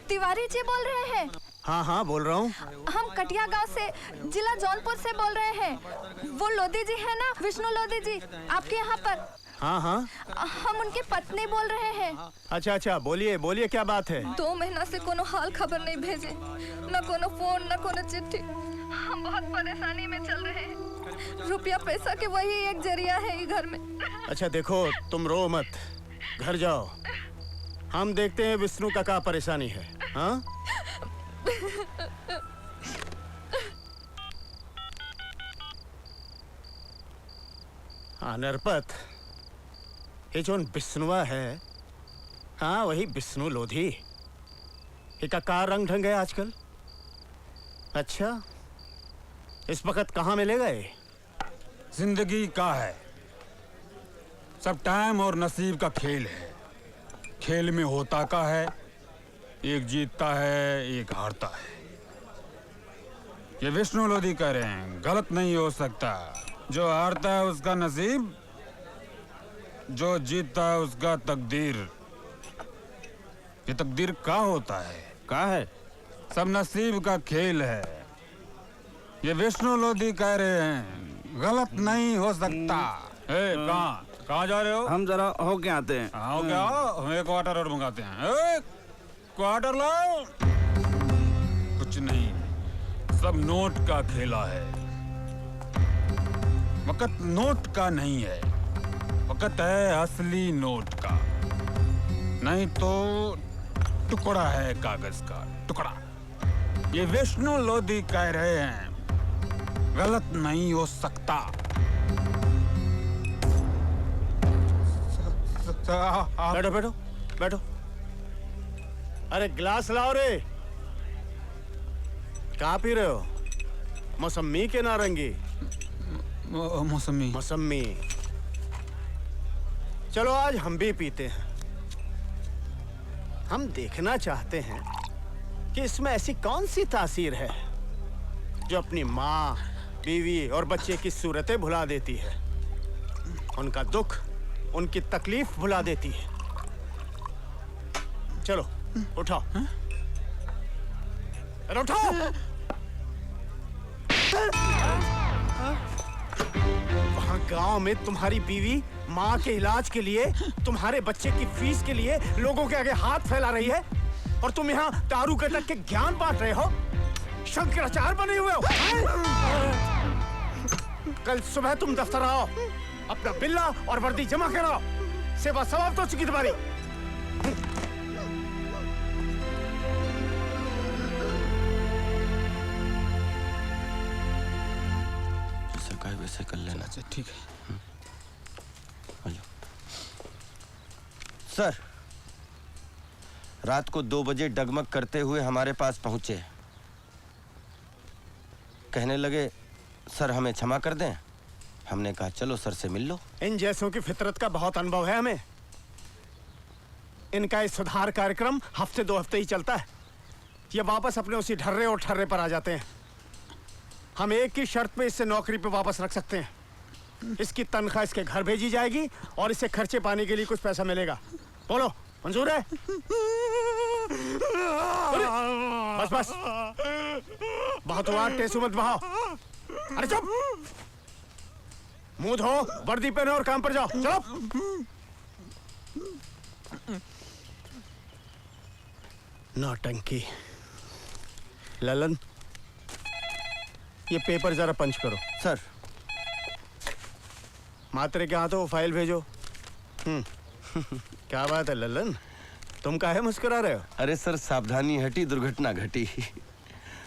तिवारी जी बोल रहे हैं? हाँ हाँ बोल रहा हूँ। हम कटिया गांव से, जिला जौनपुर से बोल रहे हैं। वो लोधी जी है ना, विष्णु लोधी जी, आपके यहाँ पर? हाँ हाँ। हम उनकी पत्नी बोल रहे हैं। अच्छा अच्छा, बोलिए बोलिए, क्या बात है? 2 महीना से कोनो हाल खबर नहीं भेजे, न कोनो फोन न कोनो चिट्ठी। हम बहुत परेशानी में चल रहे हैं। रुपया पैसा के वही एक जरिया है ये घर में। अच्छा देखो, तुम रो मत, घर जाओ, हम देखते हैं विष्णु का क्या परेशानी है। हाँ? हाँ नरपत, ये जो विष्णुआ है, हाँ वही विष्णु लोधी। इसका क्या रंग ढंग है आजकल? अच्छा, इस वक्त कहाँ मिलेगा ये? जिंदगी का है, सब टाइम और नसीब का खेल है। खेल में होता का है, एक जीतता है एक हारता है। ये विष्णु लोधी कह रहे हैं, गलत नहीं हो सकता। जो हारता है उसका नसीब, जो जीतता है उसका तकदीर। ये तकदीर का होता है? का है? सब नसीब का खेल है। ये विष्णु लोधी कह रहे हैं, गलत नहीं हो सकता। कहाँ जा रहे हो? हम जरा होके आते हैं। हो क्या? हम एक वाटर और मंगाते हैं। एक क्वार्टर लाओ। कुछ नहीं, सब नोट का खेला है। वक्त नोट का नहीं है, वक्त है असली नोट का। नहीं तो टुकड़ा है कागज का टुकड़ा। ये विष्णु लोधी कह रहे हैं, गलत नहीं हो सकता। बैठो बैठो बैठो। अरे गिलास लाओ रे। क्या पी रहे हो? मौसमी के नारंगी? मौसमी। मौसमी। चलो आज हम भी पीते हैं। हम देखना चाहते हैं कि इसमें ऐसी कौन सी तासीर है जो अपनी माँ, बीवी और बच्चे की सूरतें भुला देती है, उनका दुख, उनकी तकलीफ भुला देती है। चलो उठाओ। अरे उठाओ। वहाँ गांव में तुम्हारी बीवी माँ के इलाज के लिए, तुम्हारे बच्चे की फीस के लिए लोगों के आगे हाथ फैला रही है, और तुम यहाँ दारू के टक के ज्ञान बांट रहे हो, शंकराचार्य बने हुए हो। कल सुबह तुम दफ्तर आओ, अपना बिल्ला और वर्दी जमा कराओ। सेवा समाप्त हो चुकी तुम्हारी। जैसे कहे वैसे कर लेना। ठीक है। सर, रात को 2 बजे डगमग करते हुए हमारे पास पहुंचे। कहने लगे, सर हमें क्षमा कर दें। हमने कहा चलो सर से मिल लो। इन जैसों की फितरत का बहुत अनुभव है हमें। इनका इस सुधार कार्यक्रम हफ्ते 2 हफ्ते ही चलता है। ये वापस अपने उसी ढर्रे और ठर्रे पर आ जाते हैं। हम एक ही शर्त पे इससे नौकरी पे वापस रख सकते हैं। इसकी तनख्वाह इसके घर भेजी जाएगी और इसे खर्चे पाने के लिए कुछ पैसा मिलेगा। बोलो मंजूर है? अरे, बस बस, बहुत हुआ, टेसू मत बहाओ। अरे चुप, मुंह धो, वर्दी पहनो और काम पर जाओ। चलो। नौटंकी। ललन, ये पेपर जरा पंच करो। सर। मात्रे के हाथों फाइल भेजो। क्या बात है ललन, तुम काहे मुस्कुरा रहे हो? अरे सर, सावधानी हटी, दुर्घटना घटी।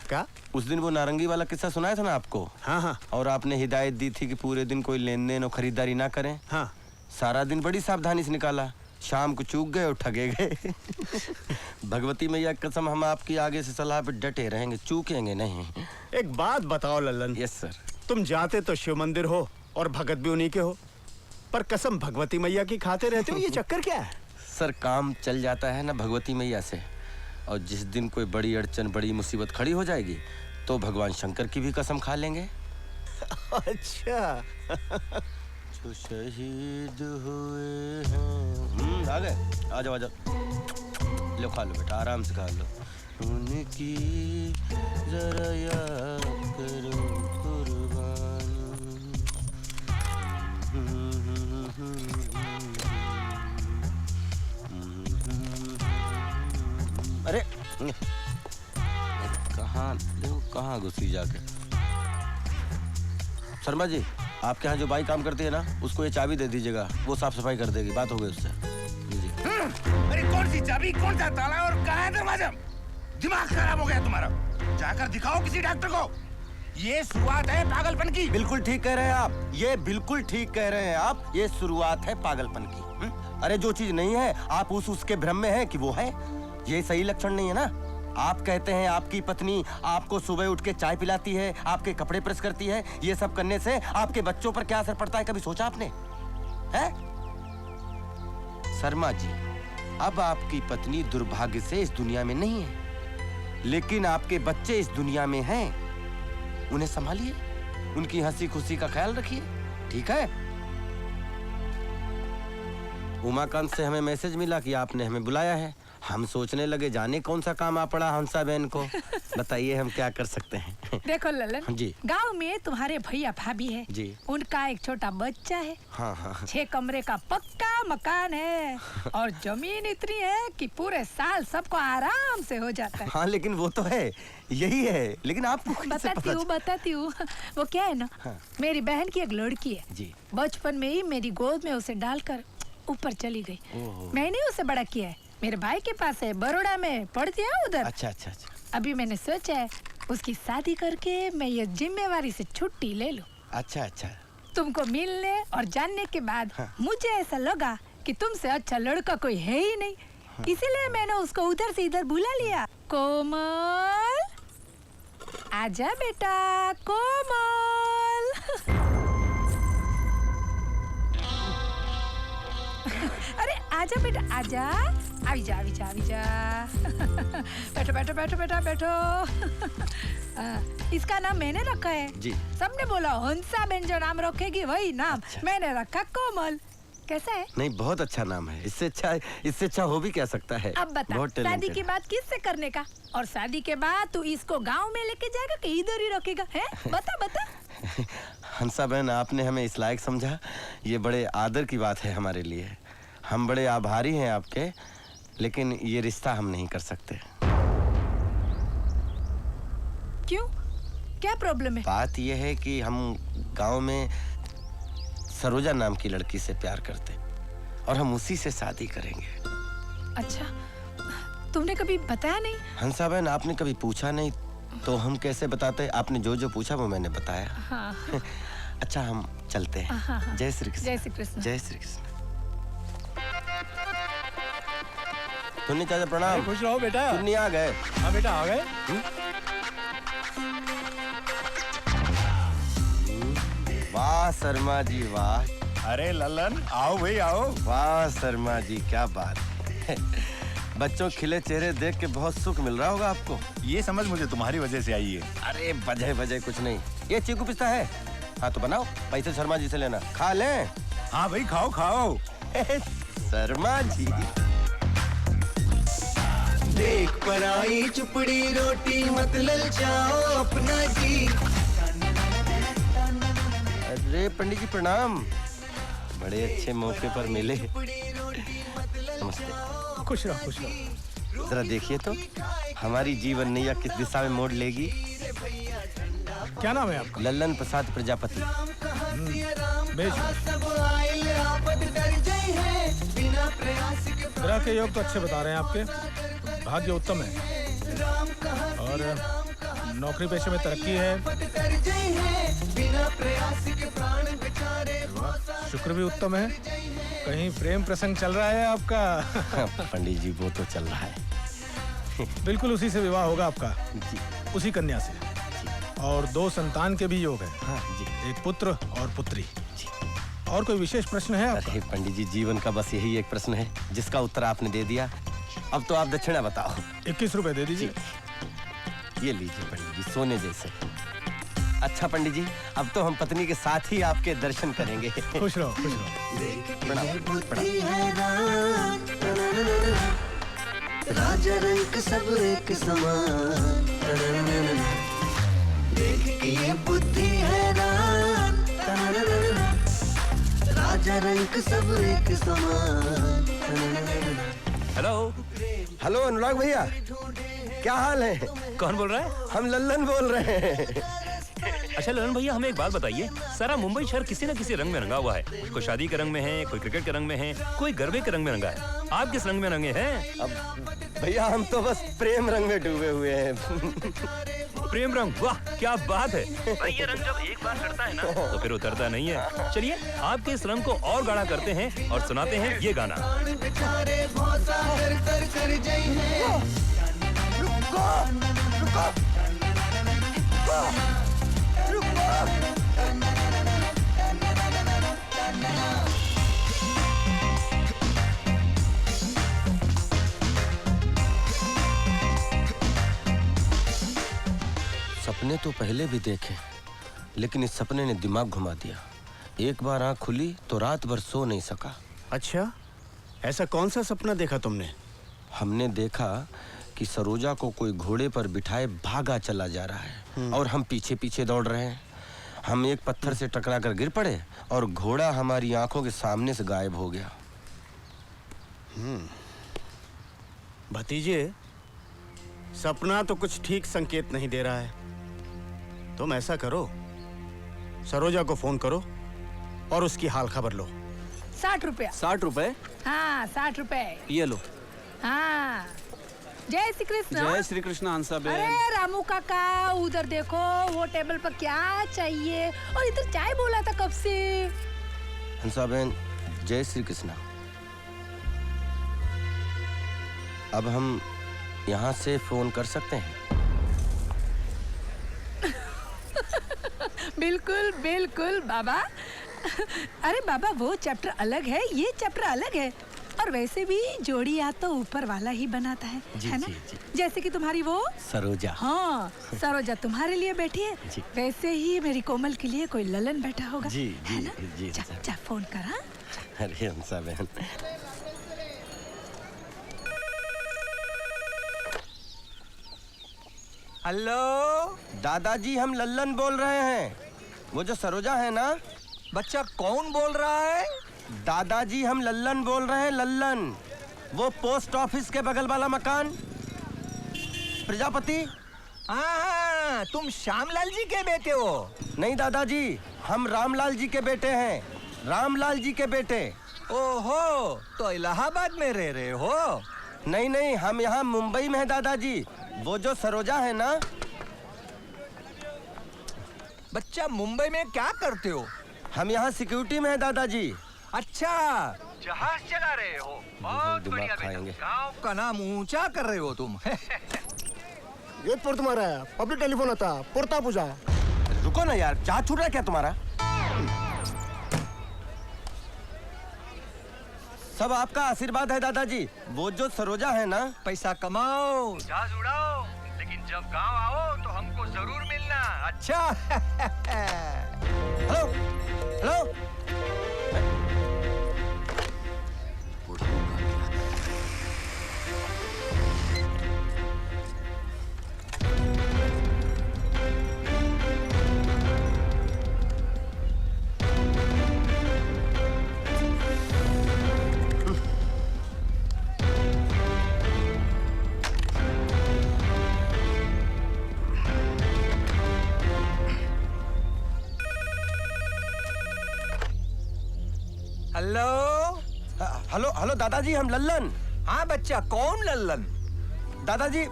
क्या? उस दिन वो नारंगी वाला किस्सा सुनाया था ना आपको? हाँ हाँ। और आपने हिदायत दी थी कि पूरे दिन कोई लेन देन और खरीदारी ना करें। हाँ। सारा दिन बड़ी सावधानी से निकाला, शाम को चूक गए और ठगे गए। भगवती मैया कसम, हम आपकी आगे से सलाह पे डटे रहेंगे, चूकेंगे नहीं। एक बात बताओ ललन। Yes sir. तुम जाते तो शिव मंदिर हो और भगत भी उन्हीं के हो, पर कसम भगवती मैया की खाते रहते हो, ये चक्कर क्या है? सर, काम चल जाता है ना भगवती मैया से, और जिस दिन कोई बड़ी अड़चन, बड़ी मुसीबत खड़ी हो जाएगी तो भगवान शंकर की भी कसम खा लेंगे। अच्छा। जो शहीद हुए हैं। आ गए? आ जाओ आ जाओ। लो खा लो बेटा, आराम से खा लो। उनकी जरा याद करो कुर्बानी। अरे कहाँ घुसी जाके? शर्मा जी, आपके यहाँ जो बाई काम करती है ना, उसको ये चाबी दे दीजिएगा, वो साफ सफाई कर देगी। बात हो गई उससे। जी। अरे कौन सी चाबी, कौन सा ताला और कहाँ है दरवाजा? दिमाग खराब हो गया तुम्हारा, जाकर दिखाओ किसी डॉक्टर को। ये शुरुआत है पागलपन की। बिल्कुल ठीक कह रहे हैं आप, ये बिल्कुल ठीक कह रहे हैं आप, ये शुरुआत है पागलपन की। अरे जो चीज नहीं है आप उसके भ्रम में है कि वो है, ये सही लक्षण नहीं है ना। आप कहते हैं आपकी पत्नी आपको सुबह उठ के चाय पिलाती है, आपके कपड़े प्रेस करती है, ये सब करने से आपके बच्चों पर क्या असर पड़ता है, कभी सोचा आपने? है शर्मा जी, अब आपकी पत्नी दुर्भाग्य से इस दुनिया में नहीं है, लेकिन आपके बच्चे इस दुनिया में हैं। उन्हें संभालिए, उनकी हंसी खुशी का ख्याल रखिए, ठीक है? उमाकांत से हमें मैसेज मिला कि आपने हमें बुलाया है। हम सोचने लगे जाने कौन सा काम आ पड़ा हंसा बहन को। बताइए हम क्या कर सकते हैं? देखो ललन जी, गांव में तुम्हारे भैया भाभी है जी, उनका एक छोटा बच्चा है। हाँ हाँ। 6 कमरे का पक्का मकान है और जमीन इतनी है कि पूरे साल सबको आराम से हो जाता है। हाँ लेकिन वो तो है, यही है, लेकिन आपको कैसे पता? बताती हूँ। वो क्या है ना, हाँ। मेरी बहन की एक लड़की है जी, बचपन में ही मेरी गोद में उसे डालकर ऊपर चली गई। मैंने उसे बड़ा किया है, मेरे भाई के पास है, बड़ौदा में पढ़ती है उधर। अच्छा अच्छा अच्छा। अभी मैंने सोचा है उसकी शादी करके मैं ये जिम्मेवारी से छुट्टी ले लूं। अच्छा अच्छा। तुमको मिलने और जानने के बाद मुझे ऐसा लगा कि तुमसे अच्छा लड़का कोई है ही नहीं, इसीलिए मैंने उसको उधर से इधर बुला लिया। कोमल, आजा बेटा, कोमल। अरे आजा बेटा, आजा, आवी जा, आवी जा, आवी जा। बैठो बैठो बैठो बेटा, बैठो। इसका नाम मैंने रखा है जी। सबने बोला हंसा बेन जो नाम रखेगी वही नाम। अच्छा। मैंने रखा कोमल। कैसा है? नहीं, बहुत अच्छा नाम है, इससे अच्छा हो भी क्या सकता है। अब बता, बहुत शादी talented की बात किससे करने का? और शादी के बाद तू इसको गांव में लेके जाएगा कि इधर ही रखेगा? है बता बता। हंसा बहन, आपने हमें इस लायक समझा, ये बड़े आदर की बात है हमारे लिए। हम बड़े आभारी हैं आपके, लेकिन ये रिश्ता हम नहीं कर सकते। क्यों? क्या प्रॉब्लम है? बात ये है कि हम गांव में सरोजा नाम की लड़की से प्यार करते और हम उसी से शादी करेंगे। अच्छा, तुमने कभी बताया नहीं? हंसा बहन, आपने कभी पूछा नहीं तो हम कैसे बताते? आपने जो जो पूछा वो मैंने बताया। हाँ। अच्छा, हम चलते हैं। हाँ। जय श्री कृष्ण। जय श्री कृष्ण। जय श्री कृष्ण। टुन्नी चाचा प्रणाम। खुश रहो बेटा। टुन्नी आ गए? हाँ बेटा आ गए। वाह शर्मा जी वाह। अरे ललन, आओ भाई आओ। वाह शर्मा जी, क्या बात। बच्चों खिले चेहरे देख के बहुत सुख मिल रहा होगा आपको। ये समझ मुझे तुम्हारी वजह से आई है। अरे वजह वजह कुछ नहीं, ये चीकू पिस्ता है। हाँ तो बनाओ, पैसे शर्मा जी से लेना, खा लें। हाँ भाई खाओ खाओ। शर्मा जी देख पराई चुपड़ी रोटी मत ललचाओ अपना जी। अरे पंडित जी प्रणाम, बड़े अच्छे मौके पर मिले। नमस्ते। खुश रहो खुश रहो। जरा देखिए तो हमारी जीवन नैया किस दिशा में मोड़ लेगी। क्या नाम है आपका? लल्लन प्रसाद प्रजापति। ग्रह के योग तो अच्छे बता रहे हैं आपके, भाग्य उत्तम है और नौकरी पेशे में तरक्की है, शुक्र भी उत्तम है। कहीं प्रेम प्रसंग चल रहा है आपका? पंडित जी वो तो चल रहा है। बिल्कुल उसी से विवाह होगा आपका जी। उसी कन्या से और 2 संतान के भी योग है। हाँ जी। एक पुत्र और पुत्री जी। और कोई विशेष प्रश्न है आपका? अरे पंडित जी जीवन का बस यही एक प्रश्न है जिसका उत्तर आपने दे दिया। अब तो आप दक्षिणा बताओ। 21 रुपए दे दीजिए। ये लीजिए पंडित जी, सोने जैसे। अच्छा पंडित जी, अब तो हम पत्नी के साथ ही आपके दर्शन करेंगे। खुश रहो खुश रहो। प्रणाम प्रणाम। राजा रंग सब एक समान, देख के ये बुद्धि हैरान। राजा रंग सब एक समान। हेलो हेलो अनुराग भैया, क्या हाल है? कौन बोल रहा है? हम लल्लन बोल रहे हैं। अच्छा ललन भैया, हमें एक बात बताइए, सारा मुंबई शहर किसी न किसी रंग में रंगा हुआ है। कोई शादी के रंग में है, कोई क्रिकेट के रंग में है, कोई गरबे के रंग में रंगा है। आप किस रंग में रंगे हैं? अब भैया हम तो बस प्रेम रंग में डूबे हुए हैं। प्रेम रंग, वाह क्या बात है। भाई ये रंग जब एक बार चढ़ता है ना तो फिर उतरता नहीं है। चलिए आपके इस रंग को और गाढ़ा करते हैं और सुनाते हैं ये गाना। सपने तो पहले भी देखे, लेकिन इस सपने ने दिमाग घुमा दिया। एक बार आंख खुली तो रात भर सो नहीं सका। अच्छा, ऐसा कौन सा सपना देखा तुमने? हमने देखा कि सरोजा को कोई घोड़े पर बिठाए भागा चला जा रहा है और हम पीछे पीछे दौड़ रहे हैं। हम एक पत्थर से टकरा कर गिर पड़े और घोड़ा हमारी आंखों के सामने से गायब हो गया। भतीजे, सपना तो कुछ ठीक संकेत नहीं दे रहा है। तुम ऐसा करो, सरोजा को फोन करो और उसकी हाल खबर लो। 60 रुपया। 60 रुपए? हाँ 60 रुपए। ये लो। हाँ जय श्री कृष्ण। जय श्री कृष्ण हंसा बहन। अरे रामू काका उधर देखो, वो टेबल पर क्या चाहिए, और इधर चाय बोला था कब से। हंसा बहन, जय श्री कृष्णा। अब हम यहाँ से फोन कर सकते हैं? बिल्कुल बिल्कुल बाबा। अरे बाबा वो चैप्टर अलग है, ये चैप्टर अलग है, और वैसे भी जोड़ी याद तो ऊपर वाला ही बनाता है, है ना? जी। जैसे कि तुम्हारी वो सरोजा। हाँ सरोजा तुम्हारे लिए बैठी है, वैसे ही मेरी कोमल के लिए कोई ललन बैठा होगा। जी जी जी। जा फोन करा। अरे हंसा बहन, हेलो दादाजी हम लल्लन बोल रहे हैं। वो जो सरोजा है ना। बच्चा कौन बोल रहा है? दादाजी हम लल्लन बोल रहे हैं, लल्लन। वो पोस्ट ऑफिस के बगल वाला मकान, प्रजापति। हाँ, तुम श्यामलाल जी के बेटे हो? नहीं दादाजी, हम रामलाल जी के बेटे हैं, रामलाल जी के बेटे। ओहो, तो इलाहाबाद में रह रहे हो? नहीं नहीं, हम यहाँ मुंबई में है दादाजी। वो जो सरोजा है ना। बच्चा मुंबई में क्या करते हो? हम यहाँ सिक्योरिटी में है दादाजी। अच्छा, जहाज चला रहे हो? बहुत बढ़िया बेटा, गांव का नाम ऊंचा कर रहे हो तुम। ये पर तुम्हारा पब्लिक टेलीफोन आता पुरता पूजा। रुको ना यार, जहाज छूट रहा है क्या तुम्हारा? सब आपका आशीर्वाद है दादाजी। वो जो सरोजा है ना। पैसा कमाओ, जहाज उड़ाओ, लेकिन जब गांव आओ तो हमको जरूर मिलना। अच्छा। Hello hello. Hello hello hello दादाजी, हम लल्लन। हाँ बच्चा, कौन लल्लन? दादाजी,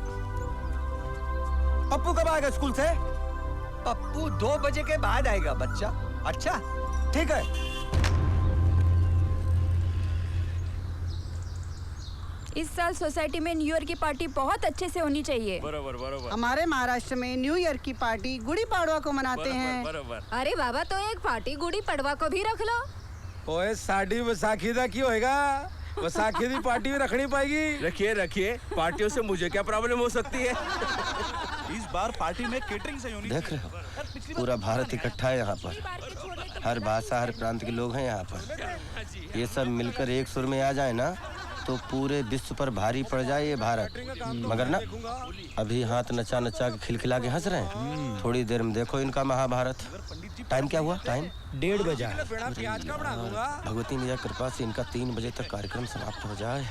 पप्पू कब आएगा स्कूल से? पप्पू 2 बजे के बाद आएगा बच्चा। अच्छा ठीक है। इस साल सोसाइटी में न्यू ईयर की पार्टी बहुत अच्छे से होनी चाहिए। बरोबर बरोबर। हमारे महाराष्ट्र में न्यू ईयर की पार्टी गुड़ी पाड़वा को मनाते हैं। बरोबर। अरे बाबा, तो एक पार्टी गुड़ी पड़वा को भी रख लो। ओए साड़ी विसाखी दा की होएगा? विसाखी दी पार्टी भी रखनी पाएगी। रखिए रखिए, पार्टियों से मुझे क्या प्रॉब्लम हो सकती है? इस बार पार्टी में केटरिंग से होनी देख रहे हो, पूरा भारत इकट्ठा है यहाँ पर। हर भाषा, हर प्रांत के लोग हैं यहाँ पर। ये सब मिलकर एक सुर में आ जाए ना, तो पूरे विश्व पर भारी पड़ जाए ये भारत। मगर ना, अभी हाथ नचा नचा के खिलखिला के हंस रहे हैं। थोड़ी देर में देखो इनका महाभारत। टाइम क्या हुआ? टाइम 1:30 बजा। भगवती मैया कृपा से इनका 3 बजे तक कार्यक्रम समाप्त हो जाए।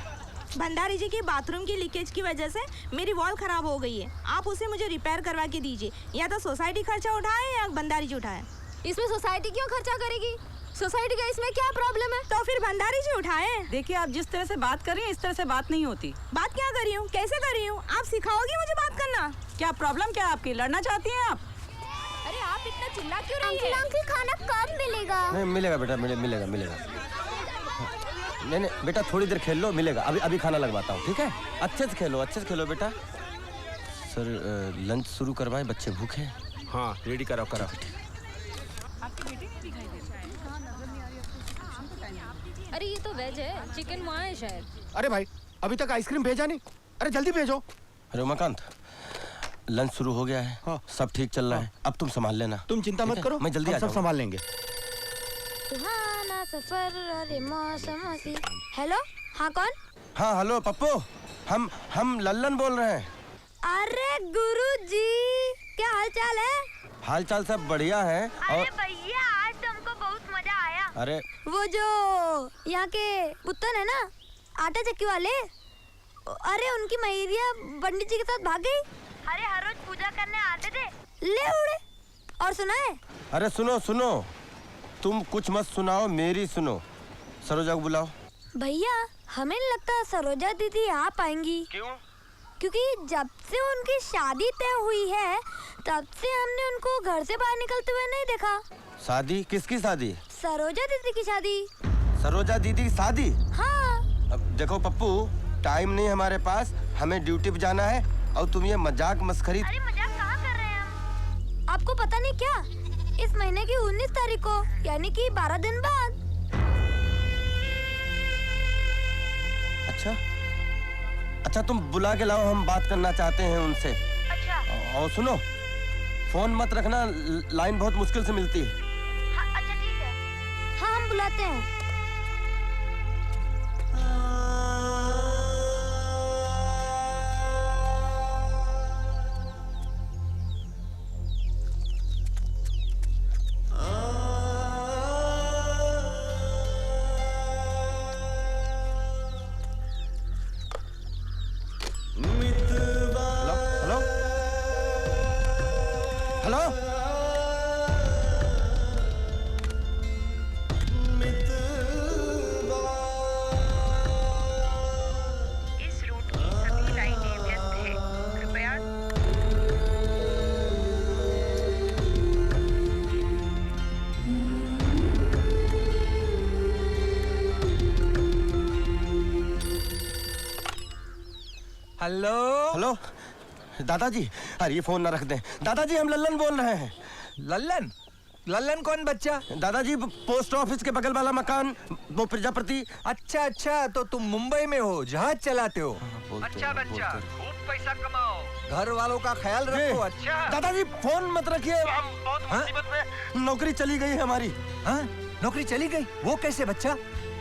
भंडारी जी के बाथरूम की लीकेज की वजह से मेरी वॉल खराब हो गई है। आप उसे मुझे रिपेयर करवा के दीजिए। या तो सोसाइटी खर्चा उठाए या भंडारी जी उठाए। इसमें सोसाइटी क्यों खर्चा करेगी? सोसाइटी का इसमें क्या प्रॉब्लम है? तो फिर भंडारी जी उठाए। देखिए, आप जिस तरह से बात कर रही हैं, इस तरह से बात नहीं होती। बात क्या कर रही हूँ? कैसे कर रही हूँ? आप सिखाओगी मुझे बात करना? क्या प्रॉब्लम क्या आपकी? लड़ना चाहती हैं आप? अरे आप इतना चिल्ला क्यों रही हैं? अंकल खाना कब मिलेगा? नहीं मिलेगा बेटा, मिलेगा। नहीं बेटा, थोड़ी देर खेल लो, मिलेगा। अभी खाना लगवाता हूँ, ठीक है? अच्छे से खेलो बेटा। सर, लंच शुरू करवाएं, बच्चे भूखे हैं। हाँ रेडी कराओ। अरे ये तो वेज है, चिकन वहाँ है शायद। अरे भाई, अभी तक आइसक्रीम भेजा नहीं। अरे जल्दी भेजो। अरे उमाकांत, लंच शुरू हो गया है। हाँ। सब ठीक चल रहा है। अब तुम संभाल लेना। तुम चिंता मत करो, मैं जल्दी आ सब संभाल लेंगे। सुहाना सफर और मौसम हसी। हेलो, हाँ कौन? हाँ हेलो पप्पू, हम लल्लन बोल रहे हैं। अरे गुरुजी, क्या हाल चाल है? हाल चाल सब बढ़िया है। और भैया, आज तो हमको बहुत मजा आया। अरे वो जो यहाँ के पुतन है ना, आटा चक्की वाले, अरे उनकी मैरिया पंडित जी के साथ भाग गई। अरे हर रोज पूजा करने आते थे, ले उड़े। और सुना है? अरे सुनो, तुम कुछ मत सुनाओ, मेरी सुनो। सरोजा को बुलाओ। भैया, हमें नहीं लगता सरोजा दीदी आ पाएंगी। क्यों? क्योंकि जब से उनकी शादी तय हुई है, तब से हमने उनको घर से बाहर निकलते हुए नहीं देखा। शादी? किसकी शादी? सरोजा दीदी की शादी। सरोजा दीदी की शादी? हाँ। अब देखो पप्पू, टाइम नहीं हमारे पास, हमें ड्यूटी पे जाना है। और तुम ये मजाक मस्खरी। अरे मजाक कहाँ कर रहे हैं हम? आपको पता नहीं क्या, इस महीने की 19 तारीख को, यानी कि 12 दिन बाद। अच्छा तुम बुला के लाओ, हम बात करना चाहते हैं उनसे। अच्छा। और सुनो, फोन मत रखना, लाइन बहुत मुश्किल से मिलती है। हाँ, अच्छा ठीक है। हाँ, हम बुलाते हैं। हेलो। इस रूट की सभी लाइनें व्यस्त हैं। कृपया हेलो दादाजी, अरे ये फोन ना रख दें। दादाजी, हम लल्लन बोल रहे हैं। लल्लन कौन बच्चा? दादाजी, पोस्ट ऑफिस के बगल वाला मकान, वो प्रजापति। अच्छा, तो तुम मुंबई में हो, जहाज चलाते हो। अच्छा बच्चा, खूब पैसा कमाओ, घर वालों का ख्याल रखो। अच्छा दादाजी, फोन मत रखिए, हम बहुत मुसीबत में। नौकरी चली गई हमारी। हाँ, नौकरी चली गई? वो कैसे बच्चा?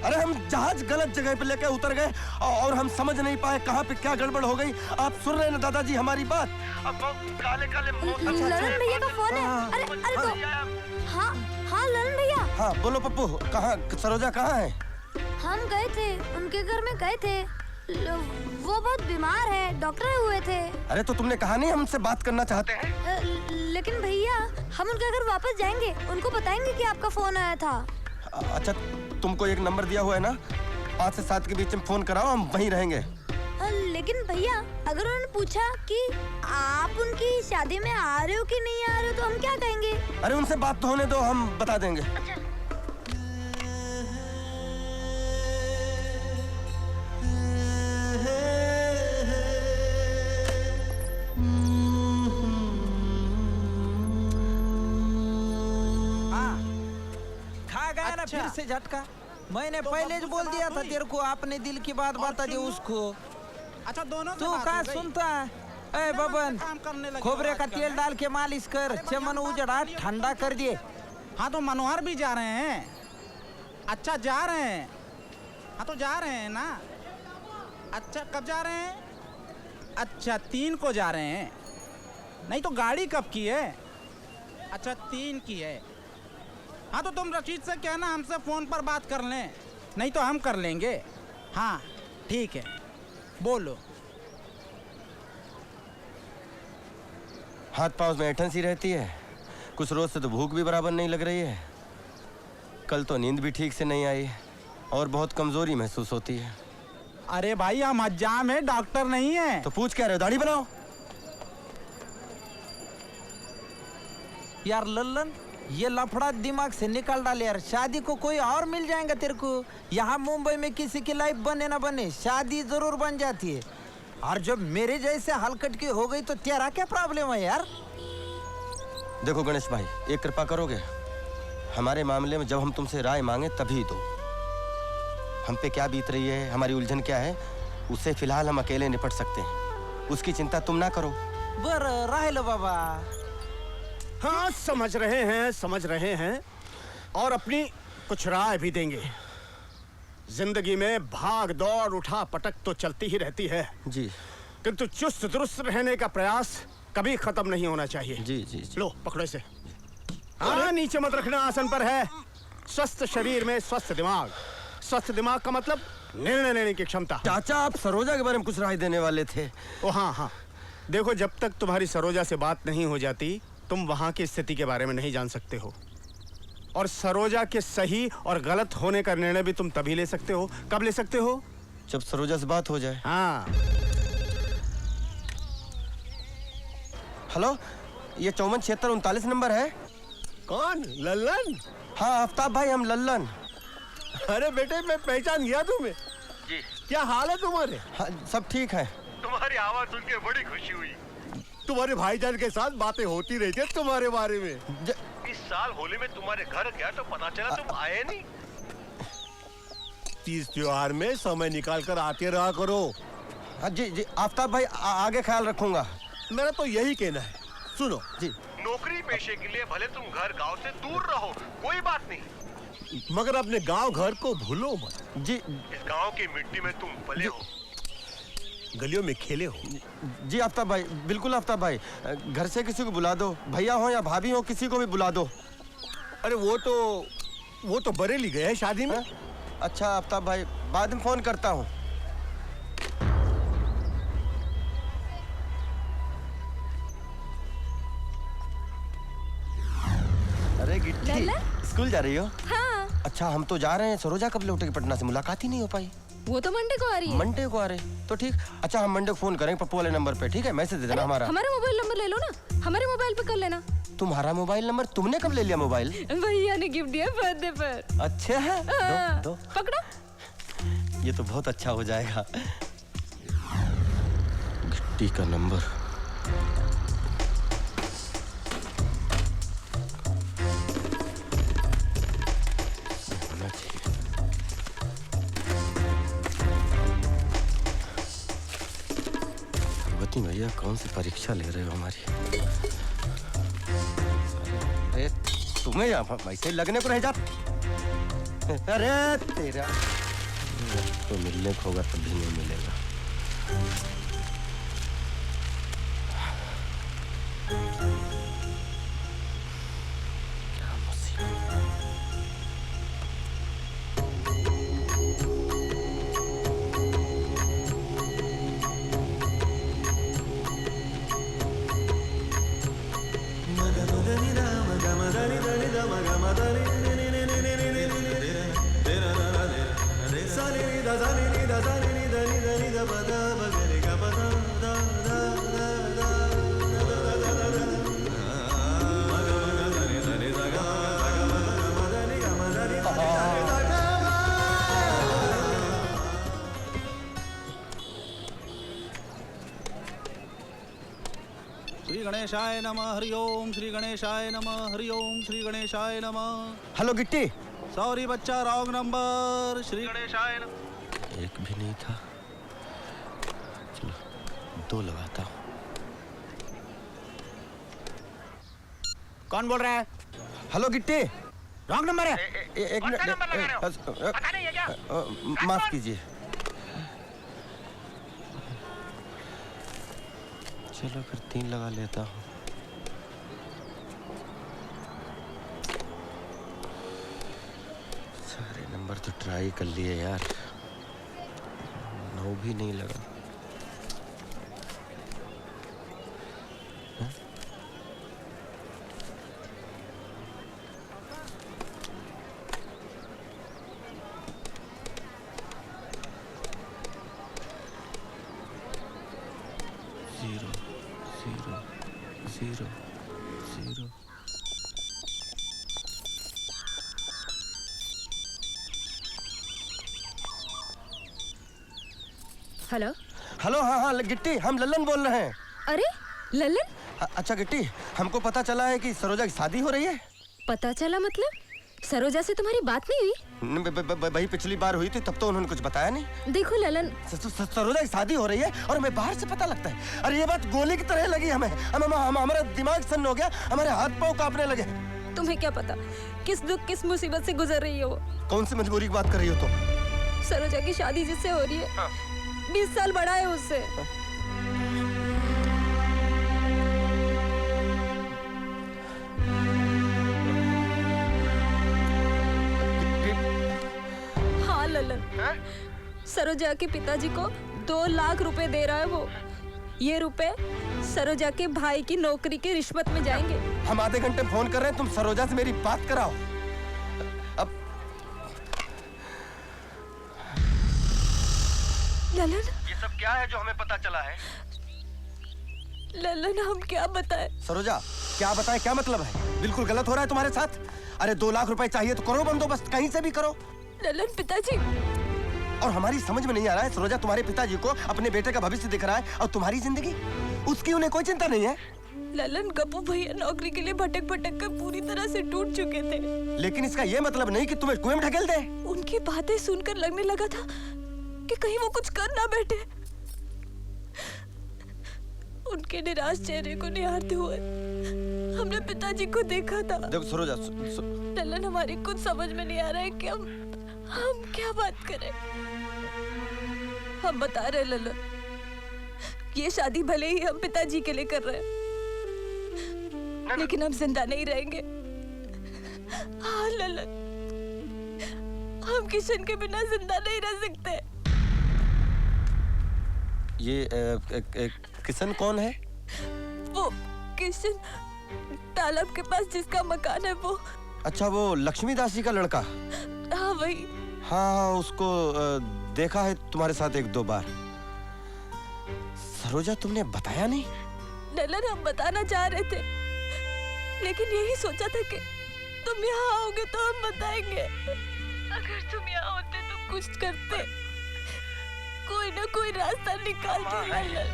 अरे हम जहाज गलत जगह पे लेकर उतर गए और हम समझ नहीं पाए कहाँ पे क्या गड़बड़ हो गई। आप सुन रहे हैं ना दादाजी हमारी बात? अब काले ललन भैया का फोन है। अरे तो हाँ ललन भैया। हाँ बोलो पप्पू, कहाँ सरोजा कहाँ है? हम गए थे, उनके घर में गए थे। वो बहुत बीमार है, डॉक्टर हुए थे। अरे तो तुमने कहा नहीं हमसे बात करना चाहते हैं? लेकिन भैया, हम उनके घर वापस जाएंगे, उनको बताएंगे कि आपका फोन आया था। अच्छा तुमको एक नंबर दिया हुआ है ना, 5 से 7 के बीच में फोन कराओ, हम वहीं रहेंगे। लेकिन भैया अगर उन्होंने पूछा कि आप उनकी शादी में आ रहे हो कि नहीं आ रहे हो तो हम क्या कहेंगे? अरे उनसे बात तो होने दो, हम बता देंगे। अच्छा। खा गया ना फिर से झटका। मैंने पहले ही बोल दिया था तेरे को, आपने दिल की बात बता दी उसको। अच्छा दोनों तू क्या सुनता है? ए बबन, खोबरे का तेल डाल के मालिश कर, चमन उजड़ा ठंडा कर दिए। हाँ तो मनोहर भी जा रहे हैं। अच्छा जा रहे हैं, हाँ तो जा रहे हैं ना। अच्छा कब जा रहे हैं? अच्छा 3 को जा रहे हैं। नहीं तो गाड़ी कब की है? अच्छा 3 की है। हाँ तो तुम रशीद से कहना हमसे फोन पर बात कर लें, नहीं तो हम कर लेंगे। हाँ ठीक है, बोलो। हाथ पाँव में ऐंठन सी रहती है, कुछ रोज से तो भूख भी बराबर नहीं लग रही है। कल तो नींद भी ठीक से नहीं आई और बहुत कमजोरी महसूस होती है। अरे भाई हम हज्जाम है, डॉक्टर नहीं है। तो पूछ क्या रहे हो, दाढ़ी बनाओ। यार लल्लन, ये लफड़ा दिमाग से निकाल डाल यार। शादी को कोई और मिल जाएगा तेरे को। यहाँ मुंबई में किसी की लाइफ बने ना बने, शादी जरूर बन जाती है। और जब मेरे जैसे हलकट की हो गई तो तेरा क्या प्रॉब्लम है यार? देखो गणेश भाई, एक कृपा करोगे, हमारे मामले में जब हम तुमसे राय मांगे तभी दो। हम पे क्या बीत रही है, हमारी उलझन क्या है, उससे फिलहाल हम अकेले निपट सकते हैं। उसकी चिंता तुम ना करो। बर राह लो बाबा। हाँ समझ रहे हैं और अपनी कुछ राय भी देंगे। जिंदगी में भाग दौड़ उठा पटक तो चलती ही रहती है जी, किंतु चुस्त दुरुस्त रहने का प्रयास कभी खत्म नहीं होना चाहिए। जी जी, जी। लो पकड़ो इसे। हाँ नीचे मत रखना, आसन पर है। स्वस्थ शरीर में स्वस्थ दिमाग। स्वस्थ दिमाग का मतलब निर्णय लेने की क्षमता। चाचा आप सरोजा के बारे में कुछ राय देने वाले थे। ओ हाँ, देखो जब तक तुम्हारी सरोजा से बात नहीं हो जाती तुम वहां की स्थिति के बारे में नहीं जान सकते हो। और सरोजा के सही और गलत होने का निर्णय भी तुम तभी ले सकते हो। कब ले सकते हो? जब सरोजा से बात हो जाए। हाँ। हेलो, ये 547639 नंबर है। कौन? लल्लन? हाँ आफ्ताब भाई, हम लल्लन। अरे बेटे मैं पहचान गया तुम्हें। जी। क्या हाल है तुम्हारे? हाँ, सब ठीक है। तुम्हारी आवाज सुन के बड़ी खुशी हुई। तुम्हारे भाईजान के साथ बातें होती रही थी तुम्हारे बारे में। इस साल होली में तुम्हारे घर गया तो पता चला तुम आए नहीं। तीज त्योहार में समय निकाल कर आते रहा करो। हाँ जी जी आफ्ताब भाई, आगे ख्याल रखूंगा। मेरा तो यही कहना है। सुनो जी, नौकरी पेशे के लिए भले तुम घर गांव से दूर रहो, कोई बात नहीं, मगर अपने गांव घर को भूलो मत। जी। इस गांव की मिट्टी में तुम पले हो, गलियों में खेले हो। जी आफ्ताब भाई, बिल्कुल आफ्ताब भाई। घर से किसी को बुला दो, भैया हो या भाभी हो, किसी को भी बुला दो। अरे वो तो बरेली गए हैं शादी में। अच्छा आफ्ताब भाई, बाद में फोन करता हूँ। अरे गिट्टी, स्कूल जा रही हो? हाँ। अच्छा हम तो जा रहे हैं। सरोजा कब लौटेगी पटना से? मुलाकात ही नहीं हो पाई। वो तो मंडे को आ रही है। मंडे को आ रहे तो ठीक। अच्छा हम मंडे को फोन करेंगे पप्पू वाले नंबर पे, ठीक है? मैसेज दे देना हमारा। हमारा मोबाइल नंबर ले लो ना, हमारे मोबाइल पे कर लेना। तुम्हारा मोबाइल नंबर? तुमने कब ले लिया मोबाइल? भैया ने गिफ्ट दिया बर्थडे पर। अच्छा है, दो। पकड़ो। ये तो बहुत अच्छा हो जाएगा। गिट्टी का नंबर। भैया कौन सी परीक्षा ले रहे हो हमारी? अरे तुम्हें यहाँ वैसे लगने को रह जा। अरे तेरा तो मिलने को होगा तभी नहीं मिलेगा। श्री गणेशाय नमः हरि ओम, श्री गणेशाय नमः हरि ओम, श्री गणेशाय नमः। हेलो गिट्टी। सॉरी बच्चा, रॉन्ग नंबर। श्री गणेशाय नमः। एक भी नहीं था, चलो 2 लगाता हूँ। कौन बोल रहा है? हेलो गिट्टी। रॉन्ग नंबर है। एक कौन सा नंबर लगा रहे हो? पता नहीं है क्या? माफ कीजिए। चलो फिर 3 लगा लेता हूँ। सारे नंबर तो ट्राई कर लिए यार, 9 भी नहीं लगा। Zero, zero, zero, zero. Hello. Hello, हाँ गिट्टी, हम लल्लन बोल रहे हैं। अरे लल्लन? अच्छा गिट्टी, हमको पता चला है कि सरोजा की शादी हो रही है। पता चला मतलब? सरोजा से तुम्हारी बात नहीं हुई? वही पिछली बार हुई थी, तब तो उन्होंने कुछ बताया नहीं। देखो ललन, सरोजा की शादी हो रही है और हमें बाहर से पता लगता है। अरे ये बात गोली की तरह लगी हमें। हमारा दिमाग सन्न हो गया, हमारे हाथ पांव कांपने लगे। तुम्हें क्या पता किस दुख किस मुसीबत से गुजर रही हो? कौन सी मजबूरी की बात कर रही हो तुम? सरोजा की शादी जिससे हो रही है, 20 साल बड़ा है उससे। हाँ ललन, सरोजा के पिताजी को 2 लाख रुपए दे रहा है वो। ये रुपए सरोजा के भाई की नौकरी की रिश्वत में जाएंगे। हम आधे घंटे फोन कर रहे हैं, तुम सरोजा से मेरी बात कराओ। अब ललन, ये सब क्या है जो हमें पता चला है? ललन हम क्या बताएं? सरोजा क्या बताएं, क्या मतलब है? बिल्कुल गलत हो रहा है तुम्हारे साथ। अरे 2 लाख रुपए चाहिए तो करो बंदोबस्त, कहीं से भी करो। ललन पिताजी, और हमारी समझ में नहीं आ रहा है सरोजा, तुम्हारे पिताजी को अपने बेटे का भविष्य दिख रहा है और तुम्हारी जिंदगी, उसकी उन्हें कोई चिंता नहीं है। ललन गप्पू भैया नौकरी के लिए भटक भटक कर पूरी तरह से टूट चुके थे। लेकिन इसका ये मतलब नहीं कि तुम्हें कुएं में ढकेल दे। उनकी बातें सुनकर लगने लगा था कि कहीं वो कुछ कर ना बैठे। उनके निराश चेहरे को निहारते हुए हमने पिताजी को देखा था। देखो सरोजा, ललन हमारी कुछ समझ में नहीं आ रहा है कि हम क्या बात करें। हम बता रहे ललन, ये शादी भले ही हम पिताजी के लिए कर रहे हैं, लेकिन हम जिंदा नहीं रहेंगे। हाँ ललन, हम किशन के बिना जिंदा नहीं रह सकते। ये किशन कौन है? वो किशन, तालाब के पास जिसका मकान है वो। अच्छा, वो लक्ष्मी दास जी का लड़का? हाँ वही। हाँ, उसको देखा है तुम्हारे साथ 1-2 बार। सरोजा तुमने बताया नहीं? ललन हम बताना चाह रहे थे, लेकिन यही सोचा था कि तुम यहाँ आओगे तो हम बताएंगे। अगर तुम यहाँ होते तो कुछ करते, कोई ना कोई रास्ता निकालते ललन।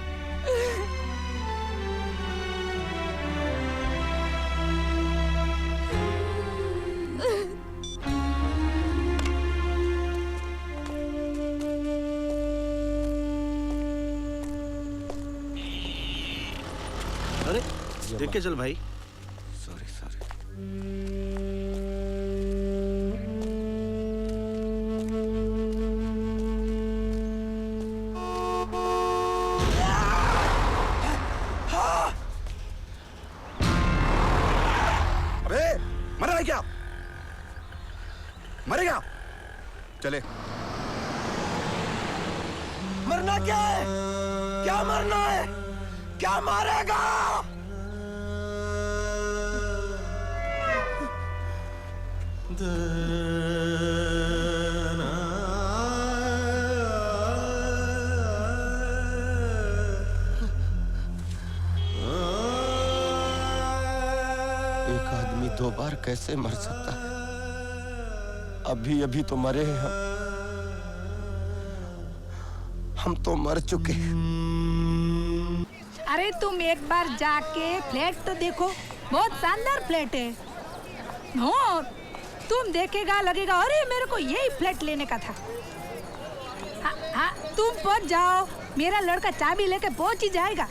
अरे देख के चल भाई। Sorry sorry. अबे मर रहा है क्या? मरेगा? चले। मरना क्या है? क्या मरना है? क्या मारेगा? एक आदमी 2 बार कैसे मर सकता है? अभी अभी तो मरे हैं हम तो मर चुके हैं। अरे तुम एक बार जाके फ्लैट तो देखो, बहुत शानदार फ्लैट है। हाँ, तुम देखेगा लगेगा अरे मेरे को यही फ्लैट लेने का था। हाँ, तुम पहुंच जाओ, मेरा लड़का चाबी लेके पहुंच ही जाएगा।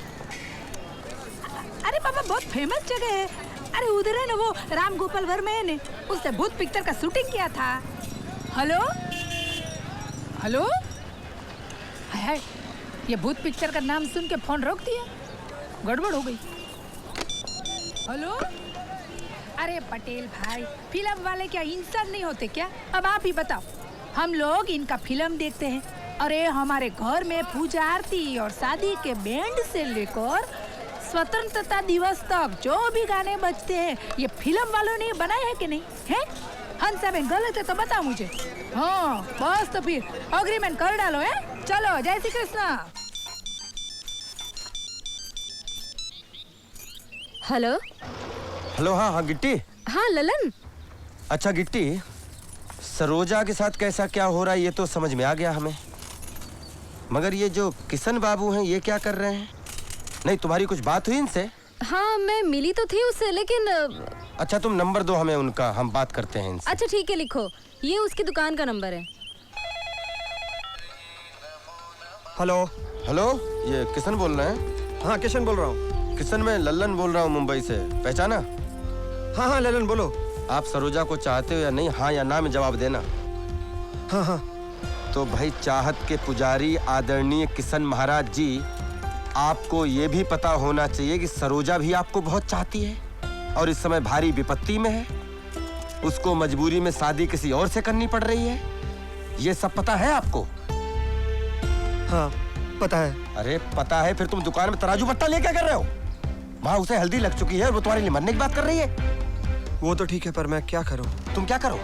अरे पापा बहुत फेमस जगह है। अरे उधर है ना वो राम गोपाल वर्मा है ने, उसने भूत पिक्चर का शूटिंग किया था। हेलो हेलो, हाय ये भूत पिक्चर का नाम सुन के फोन रोक दिया, गड़बड़ हो गई। हेलो, अरे पटेल भाई, फिल्म वाले क्या इंसान नहीं होते क्या? अब आप ही बताओ, हम लोग इनका फिल्म देखते हैं। अरे हमारे घर में पूजा आरती और शादी के बैंड से लेकर स्वतंत्रता दिवस तक जो भी गाने बजते हैं, ये फिल्म वालों ने बनाए हैं कि नहीं है? हंसा में गलत है तो बताओ मुझे। हाँ बस तो फिर अग्रीमेंट कर डालो है। चलो, जय श्री कृष्णा। हेलो हेलो, हाँ गिट्टी। हाँ ललन। अच्छा गिट्टी, सरोजा के साथ कैसा क्या हो रहा है ये तो समझ में आ गया हमें, मगर ये जो किशन बाबू हैं ये क्या कर रहे हैं? नहीं, तुम्हारी कुछ बात हुई इनसे? हाँ मैं मिली तो थी उससे, लेकिन अच्छा तुम नंबर दो हमें उनका, हम बात करते हैं इनसे। अच्छा ठीक है, लिखो, ये उसकी दुकान का नंबर है। हेलो हेलो, ये किशन बोल रहे हैं? हाँ किशन बोल रहा हूँ। किशन, मैं लल्लन बोल रहा हूँ मुंबई से, पहचाना? हाँ हाँ लल्लन बोलो। आप सरोजा को चाहते हो या नहीं, हाँ या ना में जवाब देना। हाँ हाँ। तो भाई चाहत के पुजारी आदरणीय किशन महाराज जी, आपको ये भी पता होना चाहिए कि सरोजा भी आपको बहुत चाहती है और इस समय भारी विपत्ति में है। उसको मजबूरी में शादी किसी और से करनी पड़ रही है, ये सब पता है आपको? हाँ पता है। अरे पता है, फिर तुम दुकान में तराजू पट्टा ले क्या कर रहे हो? वहाँ उसे हल्दी लग चुकी है और वो तुम्हारे लिए मरने की बात कर रही है। वो तो ठीक है, पर मैं क्या करूँ? तुम क्या करो?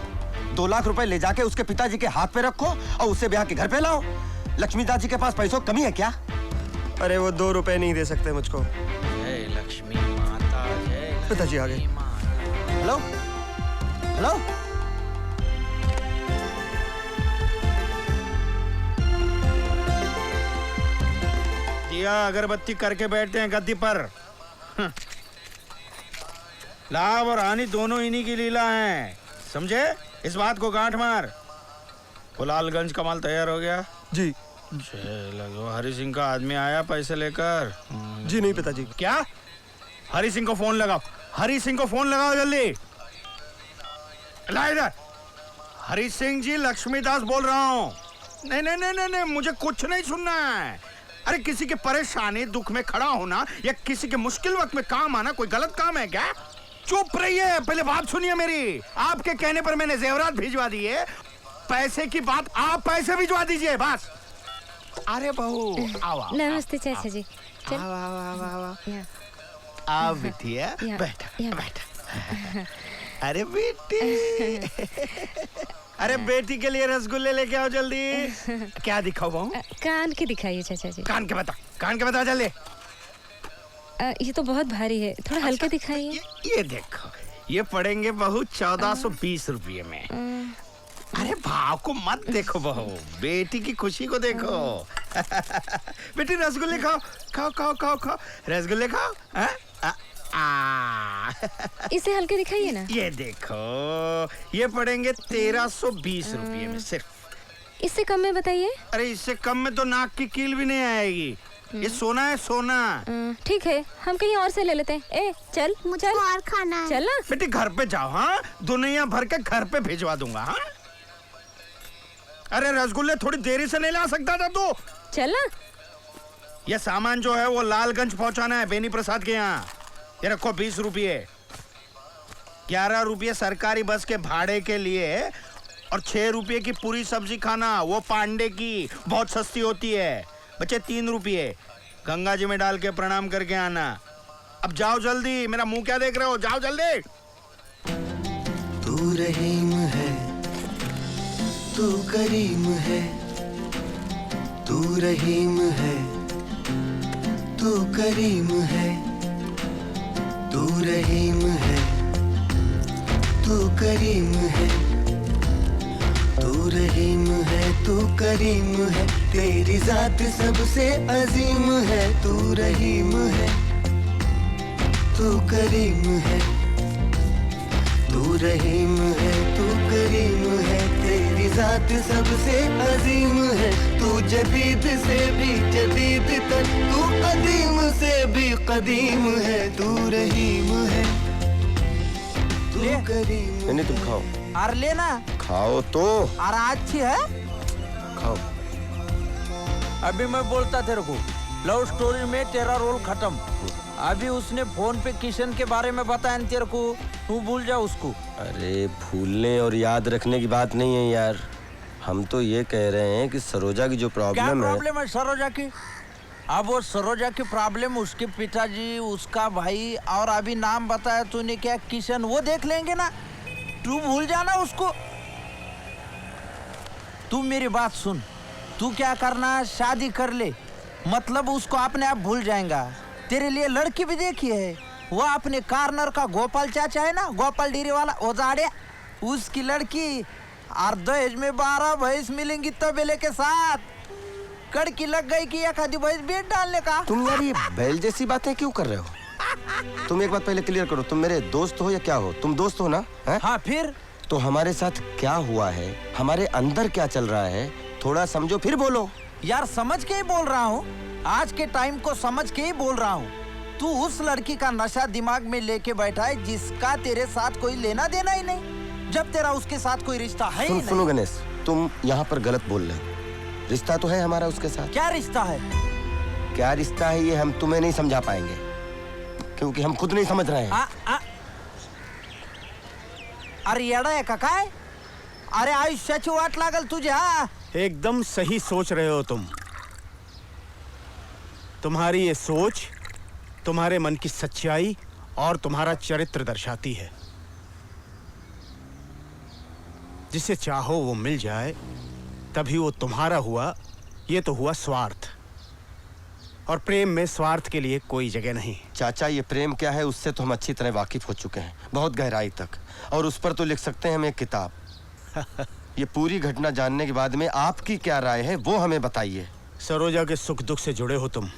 2 लाख रुपए ले जाके उसके पिताजी के हाथ पे रखो और उसे ब्याह के घर पे लाओ। लक्ष्मीदास जी के पास पैसों की कमी है क्या? अरे वो 2 रुपए नहीं दे सकते मुझको। जय लक्ष्मी माता, जय पिताजी आ गए। हेलो हेलो, दिया अगरबत्ती करके बैठते हैं गद्दी पर। लाभ और हानि दोनों इन्हीं की लीला है, समझे? इस बात को गांठ मार। कुलालगंज का माल तैयार हो गया? जी। लगो हरि सिंह का आदमी आया पैसे लेकर? जी नहीं पिताजी। क्या? हरि सिंह को फोन लगाओ, हरि सिंह को फोन लगाओ जल्दी। ला इधर। हरि सिंह जी, लक्ष्मीदास बोल रहा हूँ। नहीं नहीं नहीं नहीं नहीं, मुझे कुछ नहीं सुनना है। अरे किसी के परेशानी दुख में खड़ा होना या किसी के मुश्किल वक्त में काम आना कोई गलत काम है क्या? चुप रहिए, पहले बात सुनिए मेरी। आपके कहने पर मैंने जेवरात भिजवा दिए, पैसे की बात आप पैसे भिजवा दीजिए बस। अरे बहू आओ। नमस्ते चाचा जी। चल। आओ बिटिया, बैठा बैठा। अरे बेटी, अरे बेटी के लिए रसगुल्ले लेके आओ जल्दी। क्या दिखाओ बहू? कान के दिखाइए चाचा जी। कान के बता, कान के बता जल्दी। ये तो बहुत भारी है, थोड़ा हल्के दिखाइए। ये देखो, ये पड़ेंगे बहू 1420 रुपये में। अरे भाव को मत देखो बहू, बेटी की खुशी को देखो। बेटी रसगुल्ले खाओ, खाओ खाओ खाओ खाओ, रसगुल्ले खाओ। इसे हल्के दिखाइए ना। ये देखो, ये पड़ेंगे 1320 रुपये में सिर्फ। इससे कम में बताइए। अरे इससे कम में तो नाक की कील भी नहीं आएगी। ये सोना है, सोना। ठीक है, हम कहीं और से ले लेते हैं। ए चल, मुझे और खाना है। चल ना बेटी, घर पे जाओ। हाँ, दुनिया भर के घर पे भिजवा दूंगा। हाँ? अरे रसगुल्ले थोड़ी देरी से नहीं ला सकता था तू? चल ना। ये सामान जो है वो लालगंज पहुंचाना है बेनी प्रसाद के यहाँ। ये रखो 20 रुपये। 11 रुपये सरकारी बस के भाड़े के लिए और 6 रुपये की पूरी सब्जी खाना, वो पांडे की, बहुत सस्ती होती है। बच्चे 3 रुपये गंगा जी में डाल के प्रणाम करके आना। अब जाओ जल्दी, मेरा मुंह क्या देख रहे हो? जाओ जल्दी। तू रहीम है, तू करीम है, तू रहीम है, तू करीम है, तू रहीम है, तू करीम है, तू रहीम है, तू करीम है, तेरी जात सबसे अजीम है, तू रहीम है, तू करीम है, तू रहीम है, तू करीम है, तेरी जात सबसे अजीम है, तू जदीद से भी जदीद तर, तू कदीम से भी कदीम है, तू रहीम है, तू करीम। नहीं तुम खाओ। अरे लेना। खाओ तो। अरे अच्छी है। खाओ। अभी मैं बोलता तेरे को, लव स्टोरी में तेरा रोल खत्म। अभी उसने फोन पे किशन के बारे में बताया तेरे को, तू भूल जा उसको। अरे भूलने और याद रखने की बात नहीं है यार, हम तो ये कह रहे हैं कि सरोजा की जो प्रॉब्लम है। क्या प्रॉब्लम है सरोजा की? अब वो सरोजा की प्रॉब्लम उसके पिताजी, उसका भाई और अभी नाम बताया तूने क्या, किशन, वो देख लेंगे ना। तू भूल जाना उसको। तू मेरी बात सुन, तू क्या करना, शादी कर ले, मतलब उसको अपने आप भूल जाएगा। तेरे लिए लड़की भी देखी है, वो अपने कार्नर का गोपाल चाचा है ना, गोपाल डेरी वाला, ओजाड़े, उसकी लड़की। और दहेज में 12 भैंस मिलेंगी तबेले के साथ। कड़की लग गई कि एक आधी भैंस बेच डालने का। तुम यार ये बैल जैसी बातें क्यों कर रहे हो? तुम एक बात पहले क्लियर करो, तुम मेरे दोस्त हो या क्या हो? तुम दोस्त हो ना? है? हाँ फिर? तो हमारे साथ क्या हुआ है, हमारे अंदर क्या चल रहा है, थोड़ा समझो फिर बोलो। यार समझ के ही बोल रहा हूँ, आज के टाइम को समझ के ही बोल रहा हूँ। तू उस लड़की का नशा दिमाग में लेके बैठा है जिसका तेरे साथ कोई लेना देना ही नहीं, जब तेरा उसके साथ कोई रिश्ता है ही नहीं। सुनो गणेश, तुम यहाँ पर गलत बोल रहे हो। रिश्ता तो है हमारा उसके साथ। क्या रिश्ता है? क्या रिश्ता है ये हम तुम्हें नहीं समझा पाएंगे, क्योंकि हम खुद नहीं समझ रहे हैं। अरे येडा है का काय? अरे आयुष्याची वाट लागल तुझ्या। एकदम सही सोच रहे हो तुम। तुम्हारी ये सोच तुम्हारे मन की सच्चाई और तुम्हारा चरित्र दर्शाती है। जिसे चाहो वो मिल जाए, तभी वो तुम्हारा हुआ। ये तो हुआ स्वार्थ, और प्रेम में स्वार्थ के लिए कोई जगह नहीं। चाचा ये प्रेम क्या है उससे तो हम अच्छी तरह वाकिफ हो चुके हैं, बहुत गहराई तक, और उस पर तो लिख सकते हैं हम एक किताब। ये पूरी घटना जानने के बाद में आपकी क्या राय है वो हमें बताइए। सरोजा के सुख दुख से जुड़े हो तुम,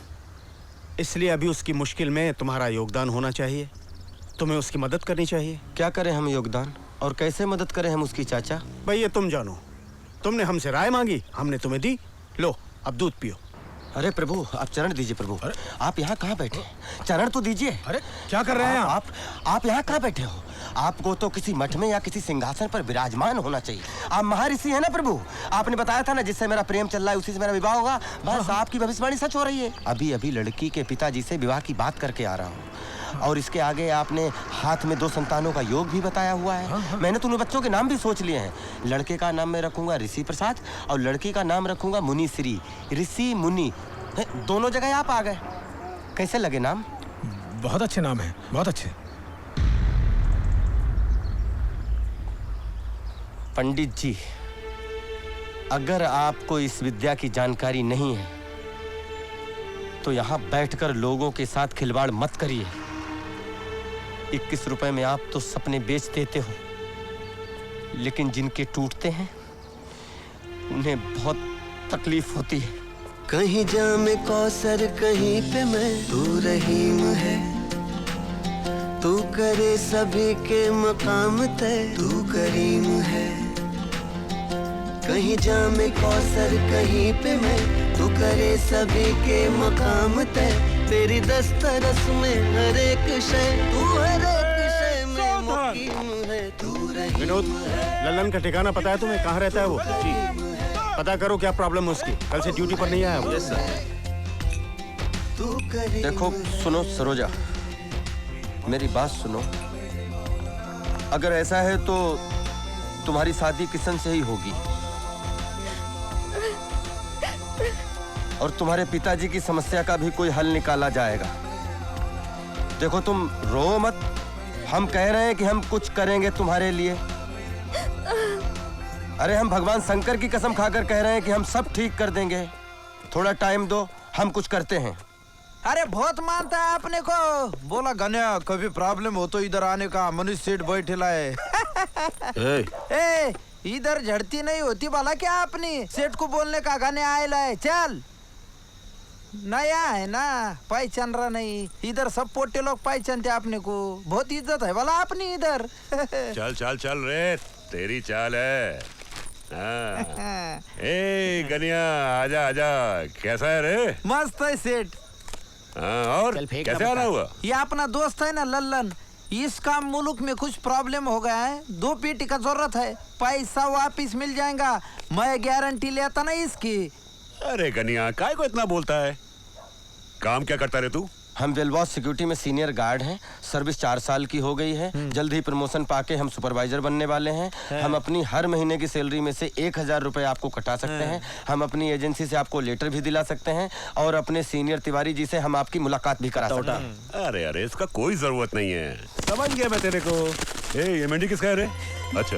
इसलिए अभी उसकी मुश्किल में तुम्हारा योगदान होना चाहिए। तुम्हें उसकी मदद करनी चाहिए। क्या करें हम योगदान, और कैसे मदद करें हम उसकी चाचा? भाई ये तुम जानो। तुमने हमसे राय मांगी, हमने तुम्हें दी, लो अब दूध पियो। अरे प्रभु आप चरण दीजिए। प्रभु आप यहाँ कहाँ बैठे? चरण तो दीजिए। अरे क्या कर रहे हैं आप यहाँ कहाँ बैठे हो? आपको तो किसी मठ में या किसी सिंहासन पर विराजमान होना चाहिए। आप महर्षि है ना प्रभु? आपने बताया था ना जिससे मेरा प्रेम चल रहा है उसी से मेरा विवाह होगा। बस आपकी भविष्यवाणी सच हो रही है। अभी अभी लड़की के पिताजी से विवाह की बात करके आ रहा हूँ, और इसके आगे आपने हाथ में 2 संतानों का योग भी बताया हुआ है। मैंने तो उन बच्चों के नाम भी सोच लिए हैं। लड़के का नाम मैं रखूंगा ऋषि प्रसाद, और लड़की का नाम रखूंगा मुनि श्री। ऋषि मुनि दोनों जगह आप आ गए। कैसे लगे नाम? बहुत अच्छे नाम है, बहुत अच्छे। पंडित जी, अगर आपको इस विद्या की जानकारी नहीं है तो यहाँ बैठकर लोगों के साथ खिलवाड़ मत करिए। 21 रुपए में आप तो सपने बेच देते हो, लेकिन जिनके टूटते हैं उन्हें बहुत तकलीफ होती है। कहीं जामे कौसर कहीं पे मैं, तू रहीम है, तू करे सभी के मकाम तय, तू करीम है। कहीं जामे कौसर कहीं पे मैं, तू करे सभी के मकाम तय, तेरी दस्तरस में हर एक शय, तू हर एक शय में मुकीम है, तू रहीम। विनोद, लल्लन का ठिकाना पता है तुम्हें? कहाँ रहता है वो? जी पता करो क्या प्रॉब्लम है उसकी। कल से ड्यूटी पर नहीं आया वो। देखो सुनो सरोजा, मेरी बात सुनो। अगर ऐसा है तो तुम्हारी शादी किशन से ही होगी, और तुम्हारे पिताजी की समस्या का भी कोई हल निकाला जाएगा। देखो तुम रो मत, हम कह रहे हैं कि हम कुछ करेंगे तुम्हारे लिए। अरे हम भगवान शंकर की कसम खाकर कह रहे हैं कि हम सब ठीक कर देंगे। थोड़ा टाइम दो, हम कुछ करते हैं। अरे बहुत मानता है आपने को। बोला गन्या कभी प्रॉब्लम हो तो इधर आने का, मनुष्य सेठ बैठेला है। ए, इधर झड़ती नहीं होती भला क्या अपनी? सेठ को बोलने का गन्या आएला है। चल नया है ना, पहचान रहा नहीं। इधर सब पोटे लोग पहचानते अपने को, बहुत इज्जत है वाला अपनी इधर। चल चल चल रे, तेरी चाल है। हाँ। ए गनिया, आजा आजा, कैसा है रे? मस्त है सेठ। हाँ, और कैसे आना हुआ? ये अपना दोस्त है ना लल्लन, इसका मुल्क में कुछ प्रॉब्लम हो गया है, 2 पेटी का जरूरत है, पैसा वापिस मिल जाएगा, मैं गारंटी लेता ना इसकी। अरे गनिया, काय को इतना बोलता है? काम क्या करता रे तू? हम वेलबॉस सिक्योरिटी में सीनियर गार्ड हैं। सर्विस 4 साल की हो गई है। जल्द ही प्रमोशन पाके हम सुपरवाइजर बनने वाले हैं। हम अपनी हर महीने की सैलरी में से 1000 रुपए आपको कटा सकते हैं। हम अपनी एजेंसी से आपको लेटर भी दिला सकते हैं और अपने सीनियर तिवारी जी से हम आपकी मुलाकात भी करा सकते हैं। अरे अरे, इसका कोई जरूरत नहीं है, समझ गया मैं तेरे को। ये मंडी किसका है रे? अच्छा,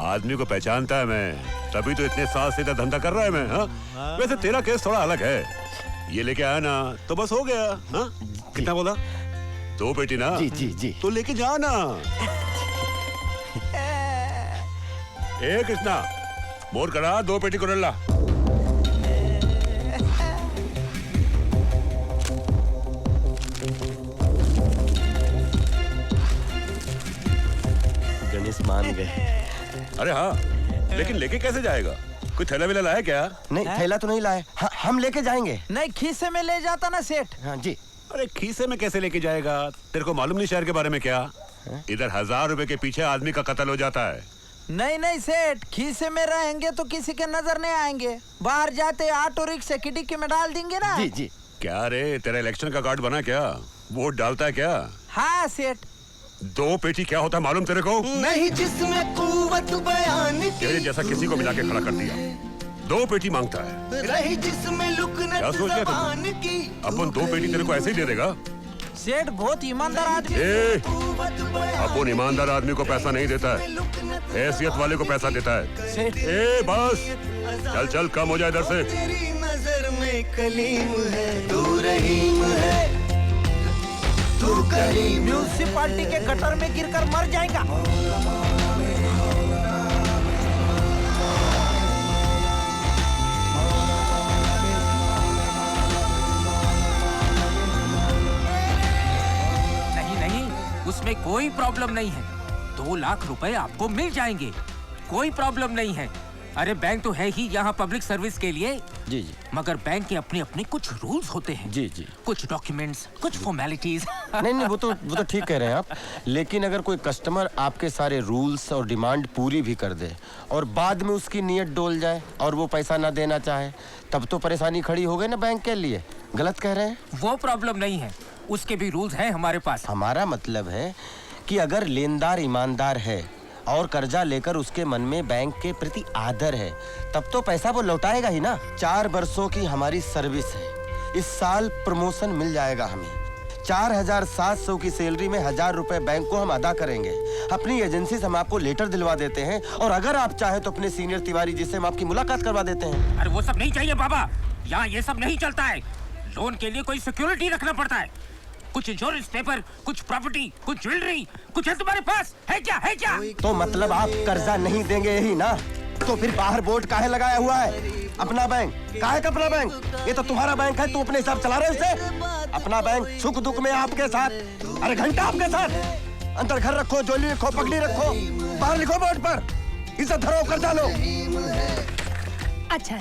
आदमी को पहचानता है मैं, तभी तो इतने साल से धंधा कर रहा है मैं। हाँ? वैसे तेरा केस थोड़ा अलग है, ये लेके आया ना तो बस हो गया। हाँ? कितना बोला? 2 पेटी ना? जी जी जी। तो लेके जा ना। कृष्णा, मोर करा 2 पेटी को रल्ला। गणेश मान गए। अरे हाँ, लेकिन लेके कैसे जाएगा? कोई थैला वेला लाया क्या? नहीं, थैला तो नहीं लाए। हम लेके जाएंगे। नहीं, खीसे में ले जाता ना सेठ। हाँ जी। अरे खीसे में कैसे लेके जाएगा? तेरे को मालूम नहीं शहर के बारे में क्या? इधर 1000 रुपए के पीछे आदमी का कत्ल हो जाता है। नहीं नहीं सेठ, खीसे में रहेंगे तो किसी के नजर नहीं आएंगे, बाहर जाते ऑटो रिक्शा की डिक्की में डाल देंगे ना। जी जी। क्या रे, तेरा इलेक्शन का कार्ड बना क्या? वोट डालता है क्या? हाँ सेठ। 2 पेटी क्या होता है मालूम तेरे को? नहीं, जिसमें कुव्वत बयान तेरे जैसा किसी को मिला के खड़ा कर दिया। 2 पेटी मांगता है। रही जिसमें लुकनत क्या सोच गया ज़बान तुम? की। अपन 2 पेटी तेरे को ऐसे ही दे देगा? सेठ बहुत ईमानदार आदमी। अपन ईमानदार आदमी को पैसा नहीं देता है, हैसियत वाले को पैसा देता है। बस चल चल, कम हो जाए इधर से। तेरी नजर में कलीम है, तू रहीम है, तू करीम। म्यूनिसिपालिटी के गटर में गिरकर मर जाएगा। उसमें कोई प्रॉब्लम नहीं है, 2 लाख रुपए आपको मिल जाएंगे, कोई प्रॉब्लम नहीं है। अरे बैंक तो है ही यहाँ पब्लिक सर्विस के लिए। जी जी। मगर बैंक के अपने अपने कुछ रूल्स होते हैं। जी जी। कुछ डॉक्यूमेंट्स, कुछ फॉर्मेलिटीज। नहीं, वो तो ठीक कह रहे हैं आप। लेकिन अगर कोई कस्टमर आपके सारे रूल्स और डिमांड पूरी भी कर दे और बाद में उसकी नीयत डोल जाए और वो पैसा ना देना चाहे, तब तो परेशानी खड़ी हो गई ना बैंक के लिए। गलत कह रहे हैं? वो प्रॉब्लम नहीं है, उसके भी रूल्स हैं हमारे पास। हमारा मतलब है कि अगर लेनदार ईमानदार है और कर्जा लेकर उसके मन में बैंक के प्रति आदर है, तब तो पैसा वो लौटाएगा ही ना। 4 वर्षों की हमारी सर्विस है, इस साल प्रमोशन मिल जाएगा हमें। 4700 की सैलरी में 1000 रुपए बैंक को हम अदा करेंगे। अपनी एजेंसी से हम आपको लेटर दिलवा देते हैं और अगर आप चाहे तो अपने सीनियर तिवारी जी से हम आपकी मुलाकात करवा देते हैं। अरे वो सब नहीं चाहिए बाबा, यहाँ ये सब नहीं चलता है। लोन के लिए कोई सिक्योरिटी रखना पड़ता है, कुछ इंश्योरेंस पेपर, कुछ प्रॉपर्टी, कुछ ज्वेलरी, कुछ है तुम्हारे पास? है क्या? है क्या? तो मतलब आप कर्जा नहीं देंगे यही ना? तो फिर बाहर बोर्ड काहे लगाया हुआ है? अपना बैंक काहे का अपना बैंक? ये तो तुम्हारा बैंक है, तू अपने हिसाब चला रहे उसे। अपना बैंक सुख दुख में आपके साथ, अरे घंटा आपके साथ। अंदर घर रखो, ज्वेलरी रखो, पगड़ी रखो, बाहर लिखो बोर्ड पर, इसे धरो कर्जा लो। अच्छा,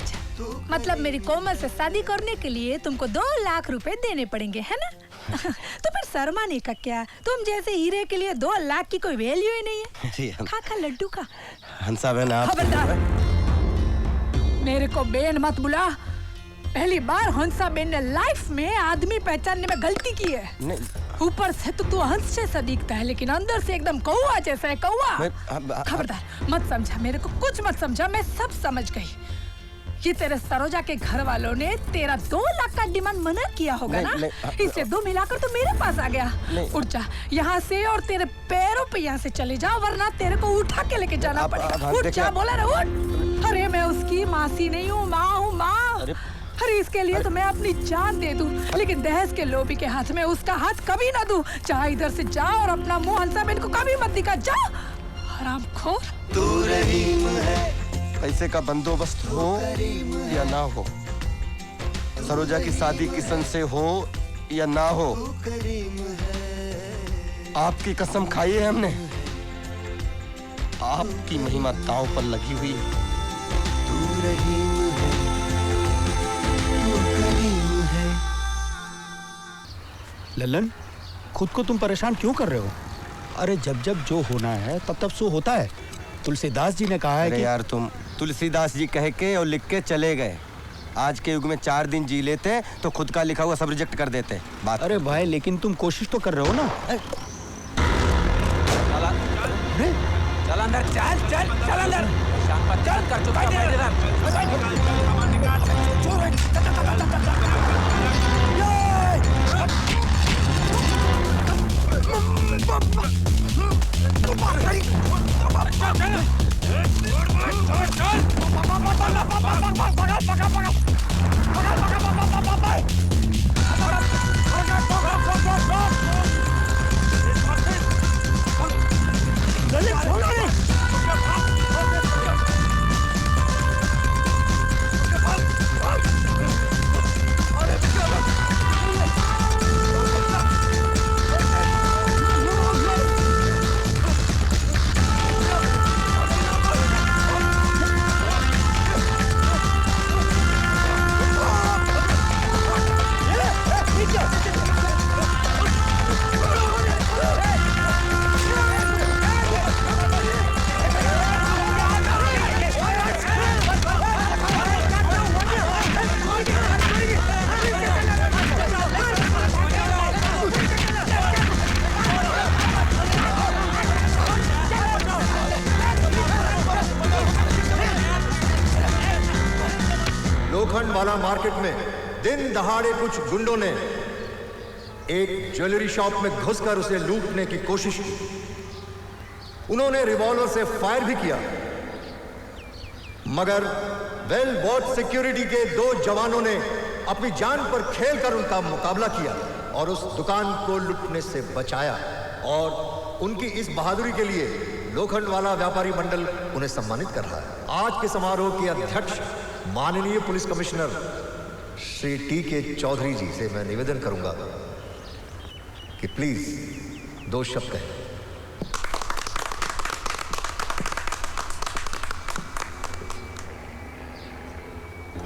मतलब मेरी कोमल से शादी करने के लिए तुमको 2 लाख रुपए देने पड़ेंगे, है ना? तो फिर शर्माने का क्या? तुम जैसे हीरे के लिए 2 लाख की कोई वैल्यू ही नहीं है। खा लड्डू का। हंसा बहन आप। खबरदार, मेरे को बेन मत बुला। पहली बार हंसा बेन ने लाइफ में आदमी पहचानने में गलती की है। ऊपर से तो तू हंस जैसा दिखता है, लेकिन अंदर से एकदम कौवा जैसा है, कौवा। खबरदार, मत समझा, मेरे को कुछ मत समझा, मैं सब समझ गई। ये तेरे सरोजा के घर वालों ने तेरा 2 लाख का डिमांड मना किया होगा ना? इसे 2 मिलाकर तो मेरे पास आ गया। उठ जा यहाँ से और तेरे पैरों पे यहाँ से चले जा, वरना तेरे को उठा के लेके जाना पड़ेगा। उठ जा, बोला ना उठ। अरे मैं उसकी मासी नहीं हूँ, माँ हूँ, माँ। अरे इसके लिए तो मैं अपनी जान दे दूं, लेकिन दहेज के लोभी के हाथ में उसका हाथ कभी ना दूं। चाहे इधर से जा और अपना मुंह हंसा बेन को कभी मत दिखा। जा हरामखोर। तू रहीम है, पैसे का बंदोबस्त हो या ना हो, सरोजा की शादी किशन से हो या ना हो, आपकी कसम खाई है हमने। आपकी महिमा दांव पर लगी हुई है। तू रहीम है, तू करीम है। ललन, खुद को तुम परेशान क्यों कर रहे हो? अरे जब जब जो होना है तब तब सो होता है। तुलसीदास जी ने कहा है कि यार तुम तुलसीदास जी कह के और लिख के चले गए। आज के युग में 4 दिन जी लेते तो खुद का लिखा हुआ सब रिजेक्ट कर देते बात। अरे भाई लेकिन तुम कोशिश तो कर रहे हो ना। चल अंदर, चल अंदर। शाम चल कर चुका लोखंडवाला मार्केट में दिन दहाड़े कुछ गुंडों ने एक ज्वेलरी शॉप में घुसकर उसे लूटने की कोशिश की। उन्होंने रिवॉल्वर से फायर भी किया, मगर वेल वॉच सिक्योरिटी के 2 जवानों ने अपनी जान पर खेलकर उनका मुकाबला किया और उस दुकान को लूटने से बचाया। और उनकी इस बहादुरी के लिए लोखंडवाला व्यापारी मंडल उन्हें सम्मानित कर रहा है। आज के समारोह के अध्यक्ष माननीय पुलिस कमिश्नर श्री टी.के. चौधरी जी से मैं निवेदन करूंगा कि प्लीज 2 शब्द कहें।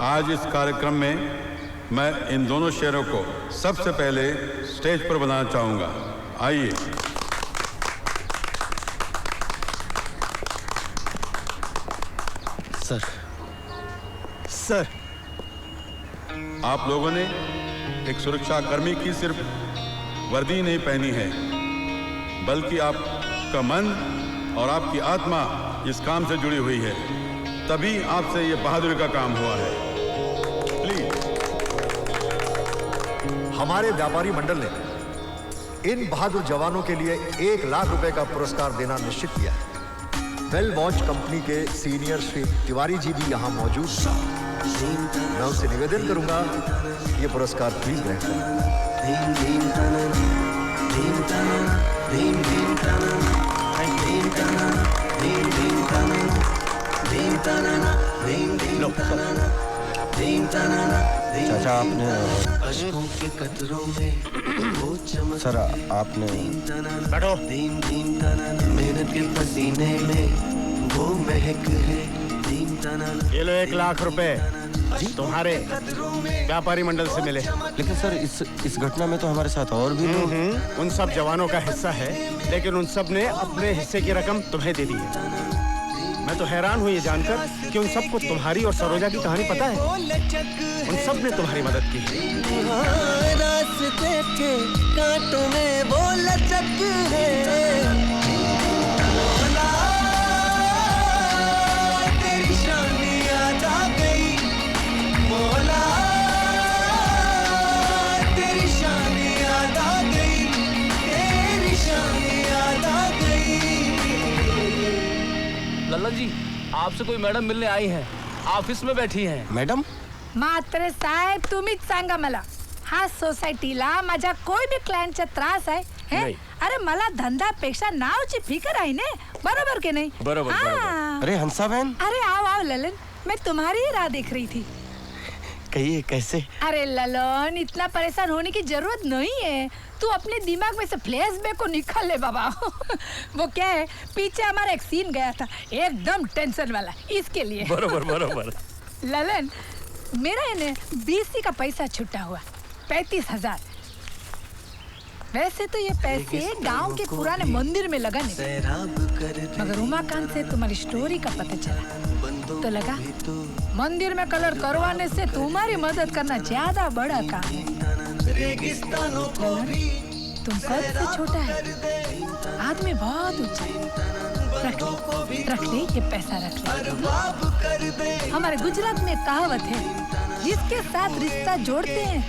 आज इस कार्यक्रम में मैं इन दोनों शेरों को सबसे पहले स्टेज पर बुलाना चाहूंगा। आइए। सर, आप लोगों ने एक सुरक्षा कर्मी की सिर्फ वर्दी नहीं पहनी है, बल्कि आपका मन और आपकी आत्मा इस काम से जुड़ी हुई है। तभी आपसे ये बहादुरी का काम हुआ है। प्लीज। हमारे व्यापारी मंडल ने इन बहादुर जवानों के लिए 1 लाख रुपए का पुरस्कार देना निश्चित किया है। वेल वॉच कंपनी के सीनियर श्री तिवारी जी भी यहाँ मौजूद हैं। मैं उनसे निवेदन करूंगा ये पुरस्कार प्लीज ग्रहण चाचा आपने सर आपने बैठो। मेहनत के पसीने में वो महक है। ये लो 1 लाख रुपए तुम्हारे व्यापारी मंडल से मिले। लेकिन सर इस घटना में तो हमारे साथ और भी लोग उन सब जवानों का हिस्सा है, लेकिन उन सब ने अपने हिस्से की रकम तुम्हें दे दी है। मैं तो हैरान हूँ ये जानकर कि उन सबको तुम्हारी और सरोजा की कहानी पता है। उन सब ने तुम्हारी मदद की है। रास्ते थे कांटों में वो लचक है। तेरी शान याद आ गई मौला, तेरी शान याद आ गई, तेरी शान याद आ गई। लल्लन जी, आपसे कोई मैडम मिलने आई हैं, ऑफिस में बैठी हैं। मैडम? मात्र साहेब तुम्हीच सांगा मला, हा सोसायटीला माझ्या कोई भी क्लायंटचा त्रास आहे हे? अरे मला धंद्यापेक्षा नावची फिकर आहे ने, बरोबर के नहीं? बरोबर, हाँ। बरोबर। अरे हंसा बहन। अरे आओ आओ ललन, मैं तुम्हारी ही राह देख रही थी। कहिए कैसे? अरे ललन, इतना परेशान होने की जरूरत नहीं है। तू अपने दिमाग में से फ्लैशबैक को निकाल ले बाबा। वो क्या है, पीछे हमारा एक सीन गया था एकदम टेंशन वाला, इसके लिए। बरोबर बरोबर। ललन, मेरा है ना BC का पैसा छुट्टा हुआ 35,000। वैसे तो ये पैसे गांव के पुराने मंदिर में लगाने थे, मगर उमाकांत से तुम्हारी स्टोरी का पता चला तो लगा मंदिर में कलर करवाने से तुम्हारी मदद करना ज्यादा बड़ा काम है। तुम कद से छोटा है, आदमी बहुत ऊंचा है। रख ले ये पैसा, रख ले। हमारे गुजरात में कहावत है, जिसके साथ रिश्ता जोड़ते हैं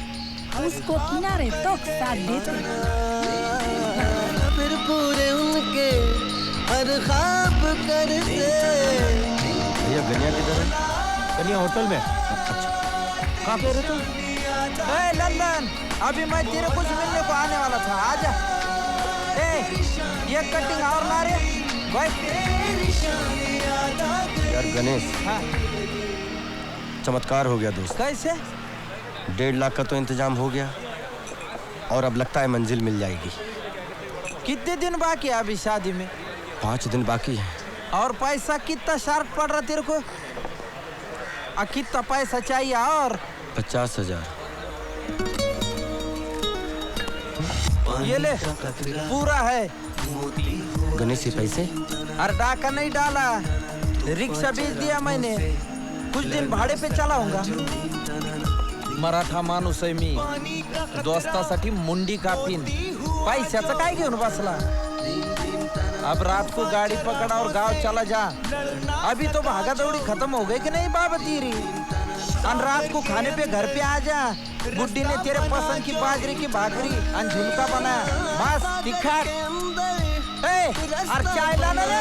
उसको किनारे तक साथ देते हैं। फिर पूरे उनके हर ख्वाब करते। भैया गनिया किधर है? गनिया होटल में। कहाँ पे रहे तुम? लंदन, अभी मैं तेरे कुछ मिलने को आने वाला था, आजा। ये कटिंग और ला रे यार गणेश, हाँ। चमत्कार हो गया दोस्त। कैसे? 1.5 लाख का तो इंतजाम हो गया और अब लगता है मंजिल मिल जाएगी। कितने दिन बाकी है अभी शादी में? 5 दिन बाकी है। और पैसा कितना शार्ट पड़ रहा तेरे को? कितना पैसा चाहिए? और 50,000। ये ले, पूरा है। गणेश, ये पैसे? अरे डाका नहीं डाला, रिक्शा बेच दिया मैंने, कुछ दिन भाड़े पे चलाऊंगा। मराठा माणूस आहे मी, दोस्तासाठी मुंडी कापीन, पैशाचं काय घेऊन बसला? अब रात को गाड़ी पकड़ा और गांव चला जा। अभी तो भागा दौड़ी खत्म हो गई कि नहीं बाबा तेरी? और रात को खाने पे घर पे आ जा। बुड्ढी ने तेरे पसंद की बाजरे की भाकरी और झुमका बनाया, बस तीखा। और चाय लाना रे।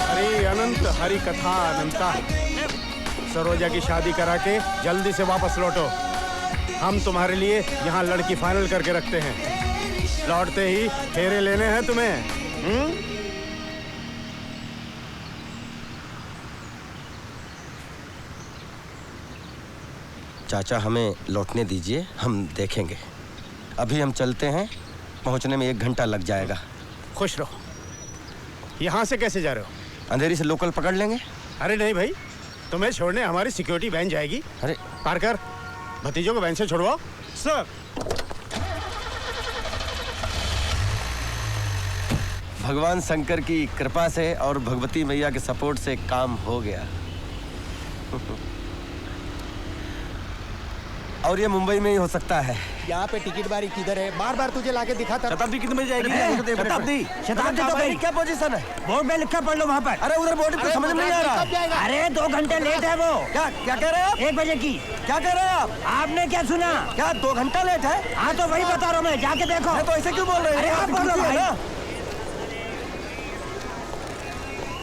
हरी अनंत हरी कथा अनंता। सरोजा की शादी करा के जल्दी से वापस लौटो। हम तुम्हारे लिए यहाँ लड़की फाइनल करके रखते हैं। लौटते ही फेरे लेने हैं तुम्हें। चाचा, हमें लौटने दीजिए, हम देखेंगे। अभी हम चलते हैं, पहुंचने में 1 घंटा लग जाएगा। खुश रहो। यहाँ से कैसे जा रहे हो? अंधेरी से लोकल पकड़ लेंगे। अरे नहीं भाई, तुम्हें छोड़ने हमारी सिक्योरिटी वैन जाएगी। अरे पार्कर, भतीजों को वैन से छोड़वाओ। सर। भगवान शंकर की कृपा से और भगवती मैया के सपोर्ट से काम हो गया। और ये मुंबई में ही हो सकता है। यहाँ पे टिकट बारी किधर है? बार बार तुझे लाके दिखाता। शताब्दी कितने बजे जाएगी? शताब्दी तो गई। क्या पोजीशन है? बोर्ड में लिखा पढ़ लो वहाँ पर। अरे उधर बोर्ड पे समझ में नहीं आ रहा। अरे 2 घंटे लेट है वो। क्या क्या कह रहे हैं आप? 1 बजे की। क्या कह रहे हैं आप? आपने क्या सुना? क्या 2 घंटा लेट है? हाँ तो वही बता रहा हूँ मैं, जाके देखो। तो ऐसे क्यों बोल रहे हैं? अरे आप बोलो भाई।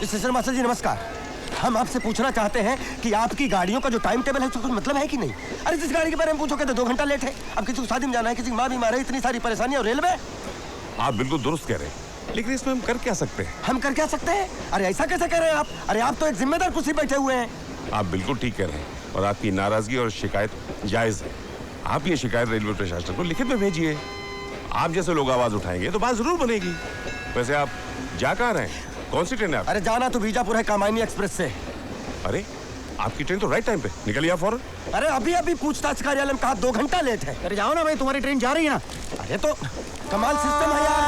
स्टेशन मास्टर जी नमस्कार। हम आपसे पूछना चाहते हैं कि आपकी गाड़ियों का जो टाइम टेबल है उसका कुछ मतलब है कि नहीं? अरे जिस गाड़ी के बारे में पूछोगे तो 2 घंटा लेट है। अब किसी को शादी में जाना है, किसी की माँ बीमार है, इतनी सारी परेशानी और रेलवे। आप बिल्कुल दुरुस्त कह रहे हैं, लेकिन इसमें हम कर क्या सकते हैं? हम कर क्या सकते हैं? अरे ऐसा कैसे कह रहे हैं आप? अरे आप तो एक जिम्मेदार कुर्सी बैठे हुए हैं। आप बिल्कुल ठीक कह रहे हैं और आपकी नाराजगी और शिकायत जायज है। आप ये शिकायत रेलवे प्रशासन को लिखित में भेजिए। आप जैसे लोग आवाज उठाएंगे तो बात जरूर बनेगी। वैसे आप जा कहाँ रहे हैं? कौन सी ट्रेन है? अरे जाना तो बीजापुर है, कामायनी एक्सप्रेस से। अरे आपकी ट्रेन तो राइट टाइम पे निकलिए फौरन। अरे अभी अभी पूछताछ कार्यालय में कहा 2 घंटा लेट है। अरे जाओ ना भाई, तुम्हारी ट्रेन जा रही है ना। अरे तो कमाल सिस्टम है यार।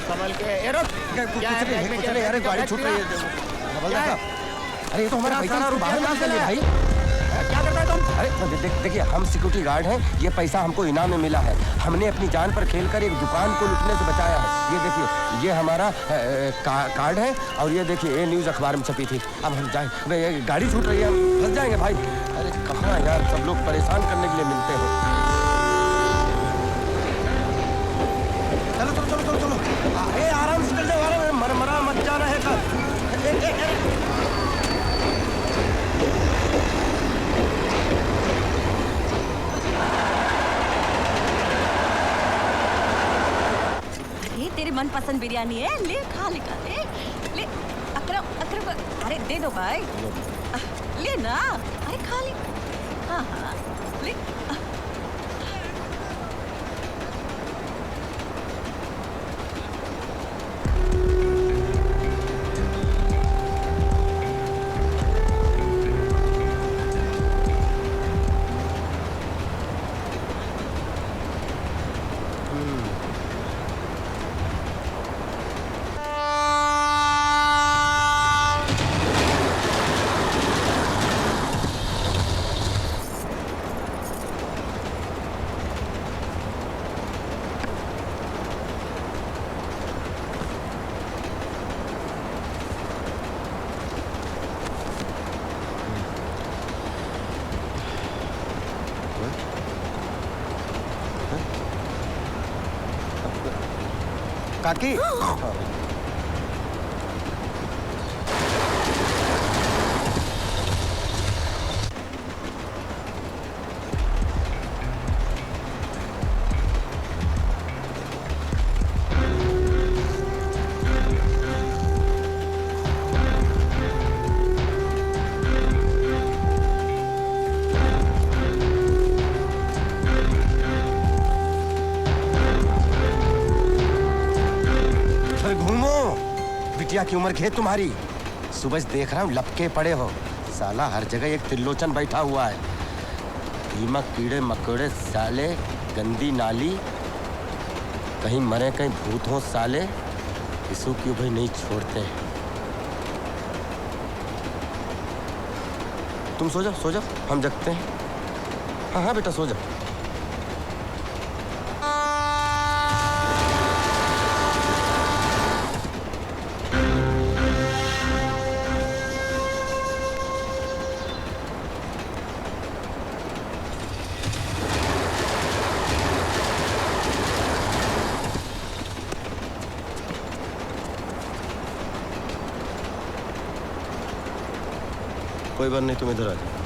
संभल के ये रुक। कुछ नहीं, अरे गाड़ी छूट रही है। अरे ये तो हमारा पैसा बाहर निकाल लिया भाई। क्या करता है तुम? अरे देखिए, हम सिक्योरिटी गार्ड हैं। ये पैसा हमको इनाम में मिला है। हमने अपनी जान पर खेलकर एक दुकान को लूटने से बचाया है। ये देखिए, ये हमारा कार्ड है और ये देखिए, ये न्यूज़ अखबार में छपी थी। अब हम जाए, गाड़ी छूट रही है, हम फंस जाएंगे भाई। अरे कहाँ यार, सब लोग परेशान करने के लिए मिलते हैं। चलो चलो चलो चलो चलो, आराम से चल जाओ, मरमरा मत जाना है कल। ये तेरी मनपसंद बिरयानी है, ले खा ले खा ले ले। अकरम अकरम, अरे दे दो भाई, ले ना, अरे खा ले। हाँ हाँ ले। काकी, बिटिया की उम्र है तुम्हारी। सुबह से देख रहा हूँ लपके पड़े हो। साला हर जगह एक त्रिलोचन बैठा हुआ है। दीमक, कीड़े मकोड़े, साले, गंदी नाली, कहीं मरे कहीं भूत हो साले। इसू क्यों भाई नहीं छोड़ते। तुम सो जाओ, हम जगते हैं। हाँ हाँ बेटा, सो जाओ। कोई बात नहीं, तुम इधर आ जाओ।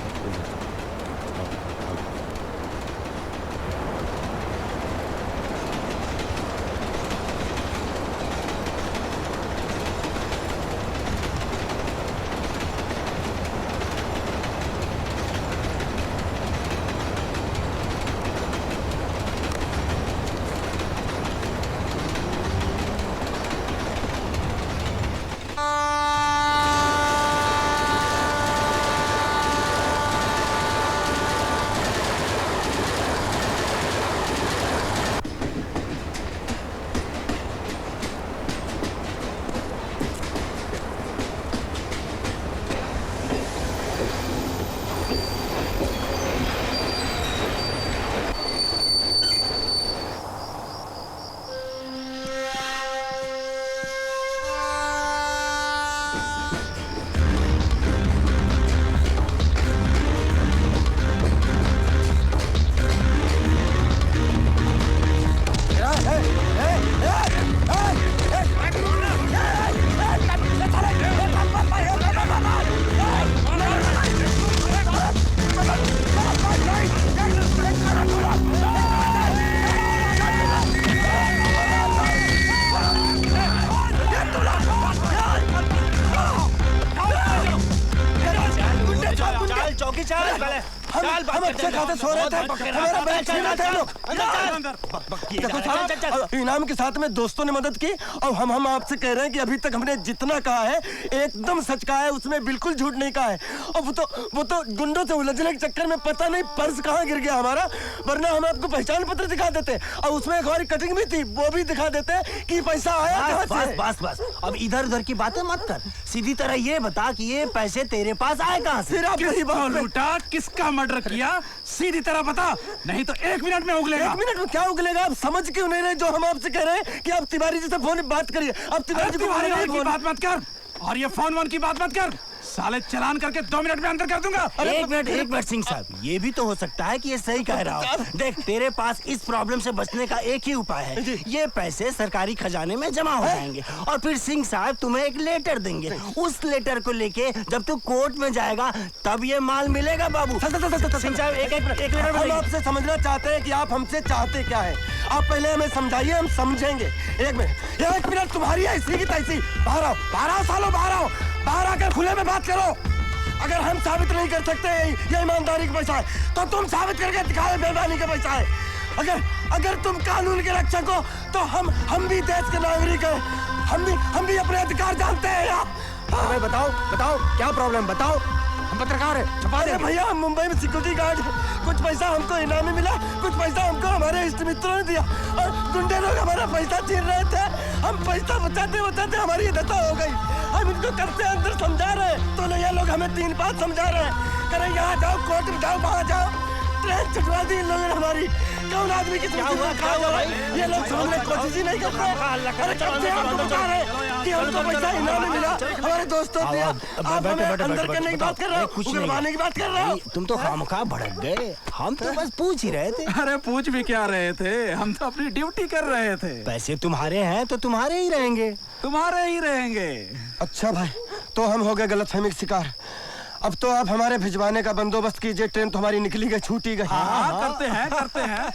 हम अच्छे खाते सो रहे थे, हमारा बैग छीन रहे थे लोग। देखो साहब, इनाम के साथ में दोस्तों ने मदद की और हम आपसे कह रहे हैं कि अभी तक हमने जितना कहा है एकदम सच कहा है, उसमें बिल्कुल झूठ नहीं कहा है। और वो तो गुंडों से उलझने के चक्कर में पता नहीं पर्स कहाँ गिर गया हमारा, वरना हम आपको पहचान पत्र दिखा देते और उसमें एक और कटिंग भी थी, वो भी दिखा देते कि पैसा आया कहाँ से। बस अब इधर उधर की बातें मत कर, सीधी तरह ये बता कि ये पैसे तेरे पास आए कहाँ से? किसको लूटा, किसका मर्डर किया, सीधी तरह बता, नहीं तो 1 मिनट में उगलेगा। 1 मिनट में क्या उगलेगा? आप समझ क्यों नहीं रहे जो हम आपसे कह रहे हैं कि आप तिवारी जी से फोन बात करिए। अब तिवारी जी की बात मत कर और ये फोन की बात मत कर, साले चालान करके 2 मिनट में अंदर कर दूंगा। एक मिनट सिंह साहब, ये भी तो हो सकता है कि ये सही कह रहा हो। देख, तेरे पास इस प्रॉब्लम से बचने का एक ही उपाय है, ये पैसे सरकारी खजाने में जमा हो जाएंगे और फिर सिंह साहब तुम्हें एक लेटर देंगे। उस लेटर को लेके जब तू कोर्ट में जाएगा तब ये माल मिलेगा बाबू। सिंह साहब एक मिनट, हम आपसे समझना चाहते हैं कि आप हमसे चाहते क्या है। आप पहले हमें समझाइए, हम समझेंगे। 1 मिनट तुम्हारी ऐसी की तैसी। बाहर आओ सालों, बाहर आकर खुले में बात करो। अगर हम साबित नहीं कर सकते ये ईमानदारी का पैसा है तो तुम साबित करके दिखाओ बेईमानी का पैसा है। अगर तुम कानून के रक्षक हो तो हम भी देश के नागरिक हैं, हम भी अपने अधिकार जानते हैं यार। भाई बताओ क्या प्रॉब्लम, बताओ। हम पत्रकार है, छुपा दे। भैया हम मुंबई में सिक्योरिटी गार्ड, कुछ पैसा हमको इनाम में मिला, कुछ पैसा हमको हमारे इष्ट मित्रों ने दिया और गुंडे लोग हमारा पैसा छीन रहे थे। हम पैसा बचाते हमारी दशा हो गई। हम इनको कब से अंदर समझा रहे हैं तो ये लोग हमें 3 बात समझा रहे हैं। करे यहाँ जाओ, कोर्ट में जाओ, वहाँ जाओ। ट्रेन छुटवा दी इन लोगों ने हमारी। कौन आदमी की ये लोग समझने की कोशिश ही नहीं करते। अरे कब से आपको बता रहे कि हमको पैसा इनाम में मिला, हमारे दोस्तों दिया। आप हमें अंदर करने की बात कर रहे हो, उगलवाने की बात कर रहे हो। तुम तो खामखा भड़क गए, हम तो बस पूछ ही रहे थे। अरे पूछ भी क्या रहे थे, हम तो अपनी ड्यूटी कर रहे थे। पैसे तुम्हारे हैं तो तुम्हारे ही रहेंगे। अच्छा भाई, तो हम हो गए गलतफहमी के शिकार। अब तो आप हमारे भिजवाने का बंदोबस्त कीजिए, ट्रेन तो हमारी निकली गई, छूटी गई। हाँ, करते हैं।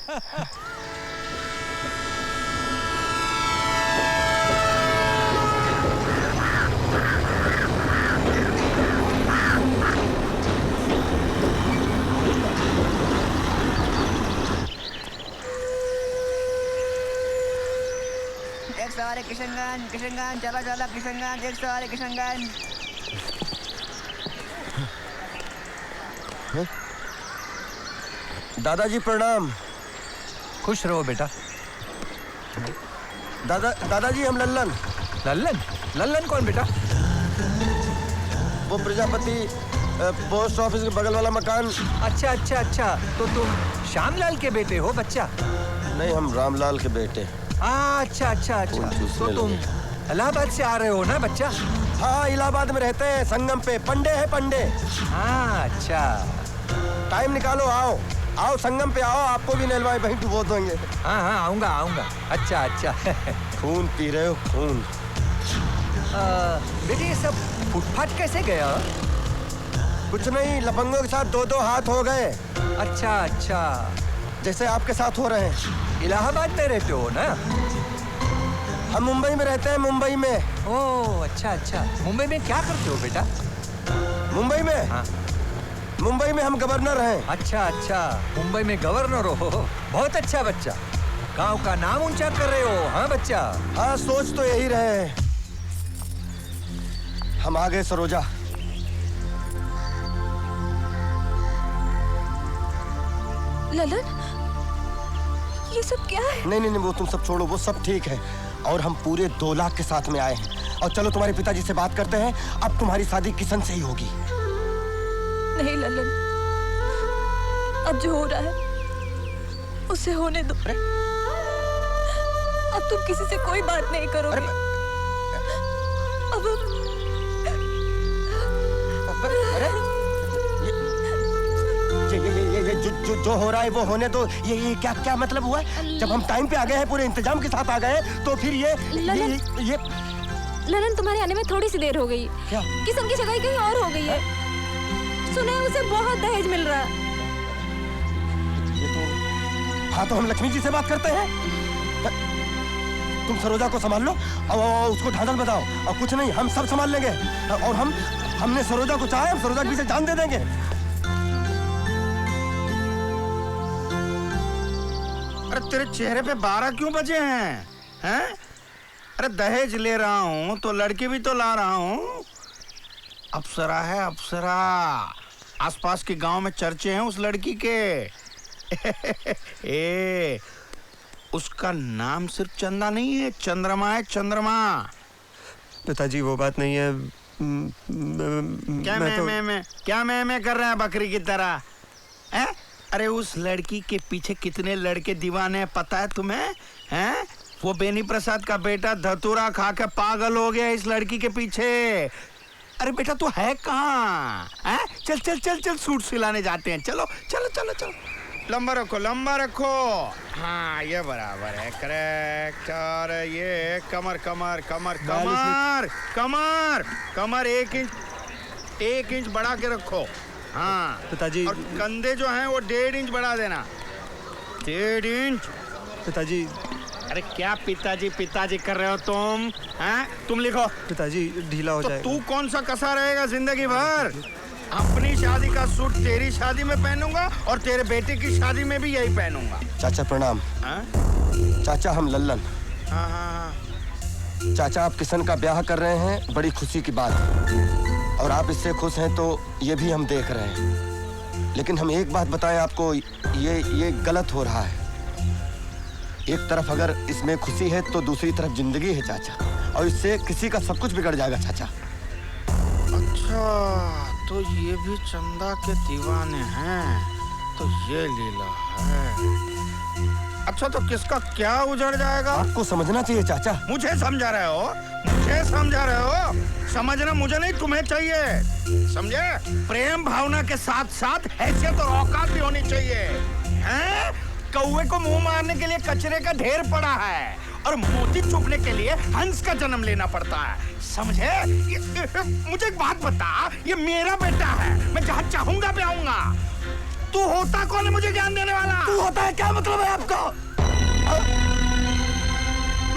किशनगंज चला किशनगंज, 108 किशनगंज। दादाजी प्रणाम। खुश रहो बेटा। दादाजी हम लल्लन कौन बेटा? वो प्रजापति पोस्ट ऑफिस के बगल वाला मकान। अच्छा, तो तुम श्यामलाल के बेटे हो बच्चा? नहीं, हम रामलाल के बेटे। अच्छा, तो तुम इलाहाबाद से आ रहे हो ना बच्चा? हाँ, इलाहाबाद में रहते हैं, संगम पे। पंडे है पंडे। हाँ, अच्छा। टाइम निकालो, आओ संगम पे आओ, आपको भी नहलवाएं, वहीं डुबो देंगे। हाँ, आऊंगा। अच्छा। खून पी रहे हो, खून। बेटे ये सब फुटपाथ कैसे गया? कुछ नहीं, लफंगों के साथ 2-2 हाथ हो गए। अच्छा, जैसे आपके साथ हो रहे हैं। इलाहाबाद में रहते हो ना? हम मुंबई में रहते हैं, मुंबई में। ओह, अच्छा। मुंबई में क्या करते हो बेटा? मुंबई में? हाँ। मुंबई में हम गवर्नर हैं। अच्छा, मुंबई में गवर्नर हो, बहुत अच्छा बच्चा। गांव का नाम ऊंचा कर रहे हो। हाँ बच्चा। हाँ, सोच तो यही रहे हैं। हम आ गए सरोजा। ललन, ये सब क्या है? नहीं, वो तुम सब छोड़ो, वो सब ठीक है। और हम पूरे 2 लाख के साथ में आए हैं। और चलो तुम्हारे पिताजी से बात करते हैं, अब तुम्हारी शादी किशन से ही होगी। नहीं ललन, अब जो हो रहा है उसे होने दो। अब तुम किसी से कोई बात नहीं करोगे। अब ये जो हो रहा है वो होने दो। ये क्या मतलब हुआ? जब हम टाइम पे आ गए हैं, पूरे इंतजाम के साथ आ गए हैं, तो फिर ये ललन, तुम्हारे आने में थोड़ी सी देर हो गई। क्या? किशन की जगह कहीं और हो गई है। सुने उसे बहुत दहेज मिल रहा है। हाँ, तो हम लक्ष्मी जी से बात करते हैं। तुम सरोजा को संभाल लो और उसको ढांढल बताओ, और कुछ नहीं, हम सब संभाल लेंगे। और हमने सरोजा को चाहा, हम सरोजा के पीछे जान दे देंगे। अरे तेरे चेहरे पे 12 क्यों बजे हैं? हैं? अरे दहेज ले रहा हूँ तो लड़की भी तो ला रहा हूँ। अप्सरा है अप्सरा। आसपास के गांव में चर्चे हैं उस लड़की के। ए, उसका नाम सिर्फ चंदा नहीं है, चंद्रमा है, चंद्रमा। पिताजी वो बात नहीं है। क्या क्या मैं कर रहा है बकरी की तरह? हैं? अरे उस लड़की के पीछे कितने लड़के दीवाने हैं पता है तुम्हें? हैं? वो बेनी प्रसाद का बेटा धतूरा खा के पागल हो गया इस लड़की के पीछे। अरे बेटा तू है कहाँ? हैं? चल चल चल चल सूट सिलाने जाते हैं। चलो चलो चलो चलो। लंबा रखो लंबा रखो। हाँ ये बराबर है, करेक्ट। और ये कमर कमर कमर कमर कमर कमर 1 इंच बढ़ा के रखो। हाँ पिताजी। और कंधे जो हैं वो 1.5 इंच बढ़ा देना। 1.5 इंच। पिताजी। अरे क्या पिताजी पिताजी कर रहे हो तुम? हैं? तुम लिखो। पिताजी ढीला हो जाएगा। तू कौन सा कसा रहेगा जिंदगी भर? अपनी शादी का सूट तेरी शादी में पहनूंगा और तेरे बेटे की शादी में भी यही पहनूंगा। चाचा प्रणाम। चाचा हम लल्लन। चाचा आप किशन का ब्याह कर रहे हैं, बड़ी खुशी की बात है और आप इससे खुश हैं तो ये भी हम देख रहे हैं। लेकिन हम एक बात बताएं आपको, ये गलत हो रहा है। एक तरफ अगर इसमें खुशी है तो दूसरी तरफ जिंदगी है चाचा, और इससे किसी का सब कुछ बिगड़ जाएगा चाचा। अच्छा तो ये भी चंदा के दीवाने हैं, तो ये लीला है। अच्छा तो किसका क्या उजड़ जाएगा? आपको समझना चाहिए चाचा। मुझे समझा रहे हो? मुझे समझा रहे हो? समझना मुझे नहीं तुम्हें चाहिए, समझे? प्रेम भावना के साथ साथ हैसियत और औकात भी होनी चाहिए। हैं? कौवे को मुंह मारने के लिए कचरे का ढेर पड़ा है और मोती चुपने के लिए हंस का जन्म लेना पड़ता है, समझे? मुझे एक बात बता, ये मेरा बेटा है, मैं जहाँ चाहूंगा भी आऊंगा। तू होता कौन है मुझे ज्ञान देने वाला? तू होता है क्या मतलब है आपका?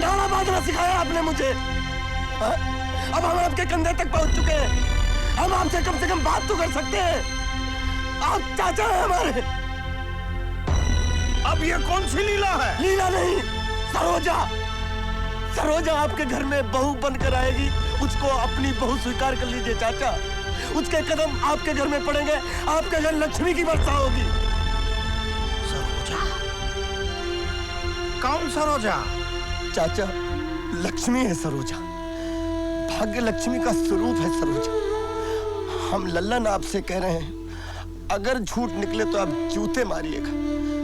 नारा बाजना सिखाया आपने मुझे। अब हम आपके कंधे तक पहुंच चुके हैं, हम आपसे कम से कम बात तो कर सकते हैं। आप चाचा हैं हमारे। अब ये कौन सी लीला है? लीला नहीं, सरोजा। सरोजा आपके घर में बहू बनकर आएगी, उसको अपनी बहू स्वीकार कर लीजिए चाचा। उसके कदम आपके घर में पड़ेंगे, आपके घर लक्ष्मी की वर्षा होगी। सरोजा? कौन सरोजा? चाचा लक्ष्मी है सरोजा, भाग्य लक्ष्मी का स्वरूप है सरोजा। हम लल्लन आपसे कह रहे हैं, अगर झूठ निकले तो आप जूते मारिएगा।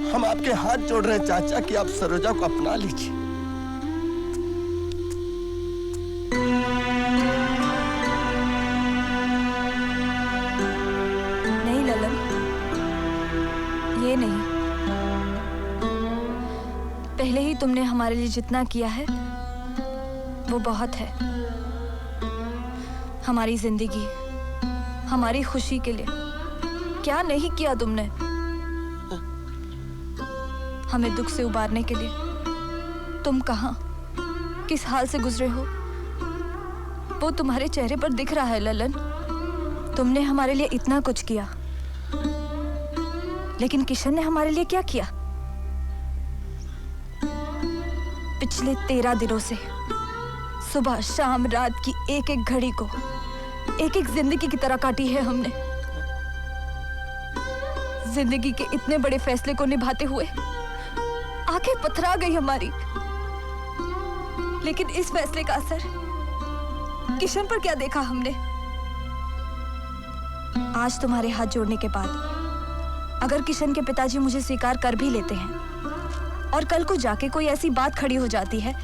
हम आपके हाथ जोड़ रहे हैं चाचा कि आप सरोजा को अपना लीजिए। नहीं ललन, ये नहीं। पहले ही तुमने हमारे लिए जितना किया है वो बहुत है। हमारी जिंदगी, हमारी खुशी के लिए क्या नहीं किया तुमने? हमें दुख से उबारने के लिए तुम कहां, किस हाल से गुजरे हो, वो तुम्हारे चेहरे पर दिख रहा है ललन। तुमने हमारे लिए इतना कुछ किया, लेकिन किशन ने हमारे लिए क्या किया? पिछले 13 दिनों से सुबह शाम रात की एक एक घड़ी को एक एक जिंदगी की तरह काटी है हमने। जिंदगी के इतने बड़े फैसले को निभाते हुए आंखें पथरा गई हमारी, लेकिन इस फैसले का असर किशन पर क्या देखा हमने? आज तुम्हारे हाथ जोड़ने के बाद अगर किशन के पिताजी मुझे स्वीकार कर भी लेते हैं और कल को जाके कोई ऐसी बात खड़ी हो जाती है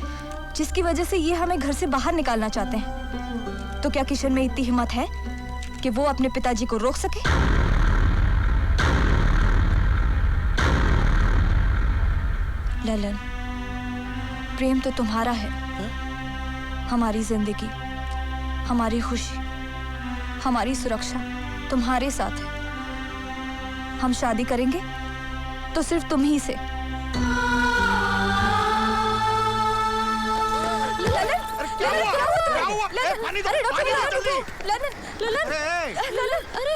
जिसकी वजह से ये हमें घर से बाहर निकालना चाहते हैं, तो क्या किशन में इतनी हिम्मत है कि वो अपने पिताजी को रोक सके? ललन, प्रेम तो तुम्हारा है। हमारी जिंदगी, हमारी खुशी, हमारी सुरक्षा तुम्हारे साथ है। हम शादी करेंगे तो सिर्फ तुम ही से।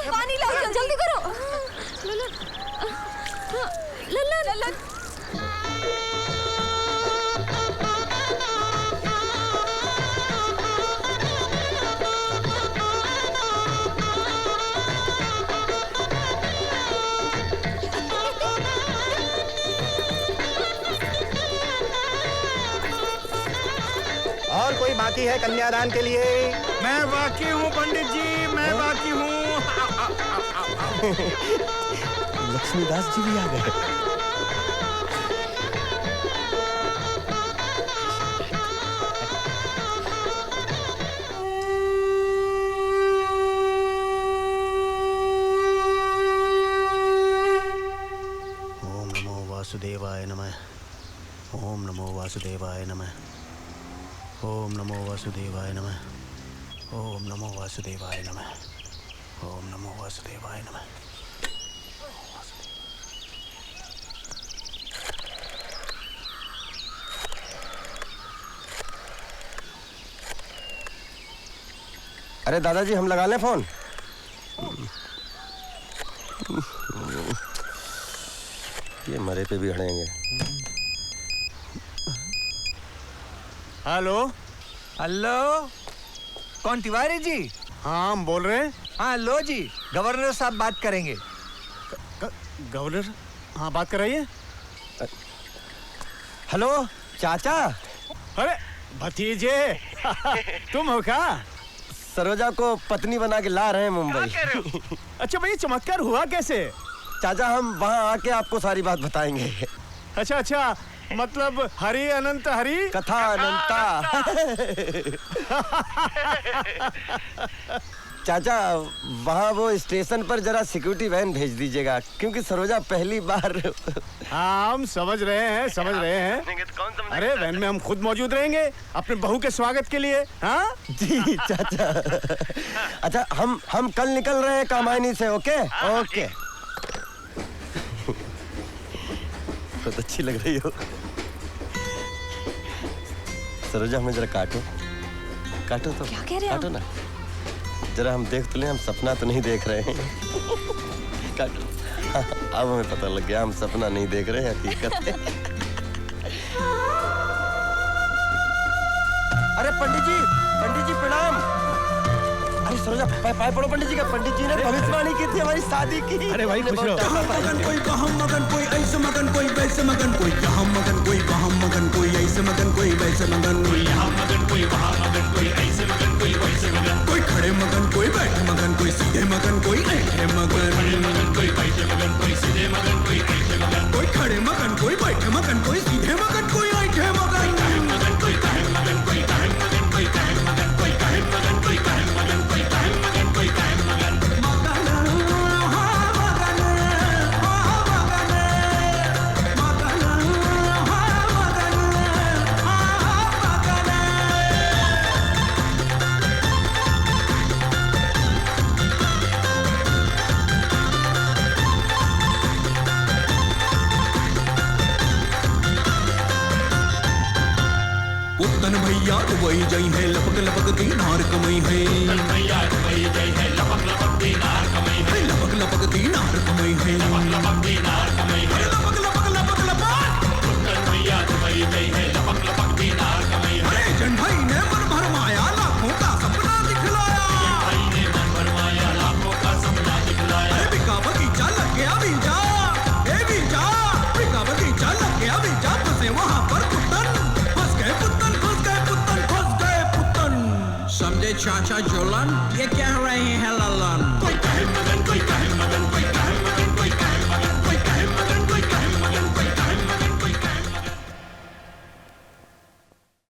पानी लाओ, जल्दी करो। ललन, बाकी है कन्यादान के लिए? मैं बाकी हूँ पंडित जी, मैं बाकी हूँ। लक्ष्मीदास जी भी आ गए। वासुदेवाय नमः। ओम नमो वासुदेवाय नमः। ओम नमो वासुदेवाय नमः। ओम नमो वासुदेवाय नमः। ओम नमो वासुदेवाय नमः। अरे दादाजी हम लगा लें फोन? ये मरे पे भी हड़ेंगे। हेलो हेलो, कौन तिवारी जी? हाँ हम बोल रहे हैं। हाँ लो जी, गवर्नर साहब बात करेंगे। गवर्नर? हाँ बात कर रही है। हेलो चाचा। अरे भतीजे तुम हो क्या? सरोजा को पत्नी बना के ला रहे हैं मुंबई। अच्छा भाई, चमत्कार हुआ कैसे? चाचा हम वहाँ आके आपको सारी बात बताएंगे। अच्छा अच्छा, मतलब हरि अनंत हरि कथा अनंता। चाचा वहाँ वो स्टेशन पर जरा सिक्योरिटी वैन भेज दीजिएगा, क्योंकि सरोजा पहली बार। हाँ हम समझ रहे हैं, समझ रहे हैं। अरे वैन में हम खुद मौजूद रहेंगे अपने बहू के स्वागत के लिए। हाँ जी चाचा। अच्छा हम कल निकल रहे हैं कामायनी से। Okay okay. बहुत अच्छी लग रही हो सरोजा, हमें जरा काटो काटो तो। क्या कह रहे हो? काटो ना जरा, हम देख तो लें, हम सपना तो नहीं देख रहे हैं। काटो। अब हमें पता लग गया हम सपना नहीं देख रहे हैं, हकीकत है। अरे पंडित जी प्रणाम। अरे सरोजा पाए पड़ो पंडित जी का। पंडित जी ने भविष्यवाणी की थी हमारी शादी की। अरे भाई खुश रहो। मगन कोई वहाँ मगन, कोई ऐसे मगन, कोई वैसे मगन, कोई यहाँ मगन, कोई वहाँ मगन, कोई ऐसे मगन, कोई वैसे मगन, कोई यहाँ मगन, कोई वहाँ मगन, कोई ऐसे मगन, कोई वैसे मगन, कोई खड़े मगन, कोई बैठे मगन, कोई सीधे मगन, कोई ऐठे मगन, कोई बैठे मगन, कोई सीधे मगन, कोई ऐठे मगन, कोई खड़े मगन, कोई बैठे मगन, कोई सीधे मगन, कोई ऐठे मगन, कोई काहे मगन, कोई काहे मगन, कोई काहे मगन, कोई काहे मगन, कोई काहे मगन, कोई काहे मगन, कोई काहे मगन, उत्तन भैया दुबई जई है, लपक लपक दीनार कमई है। भैया दुबई जई है, लपक लपक दीनार कमई है। लपक लपक दीनार कमई है। लपक लपक दीनार कमई है। लपक लपक लपक लपक। उत्तन भैया दुबई जई है, लपक लपक दीनार कमई है। अरे जन भाई ने मन भरमाया, लाखों का सपना दिखलाया। जन भाई ने मन भरमाया, लाखों का सपना दिखलाया। अरे बिका बगीचा लग गया बीजा, ए बीजा बिका बगीचा लग गया बीजा। फंसे वहाँ पर पुतन, फंस गए पुतन, फंस गए पुतन, फंस गए पुतन। समझे चाचा जोलन, ये कह रहे हैं ललन। कोई काहे मगन, कोई काहे मगन, कोई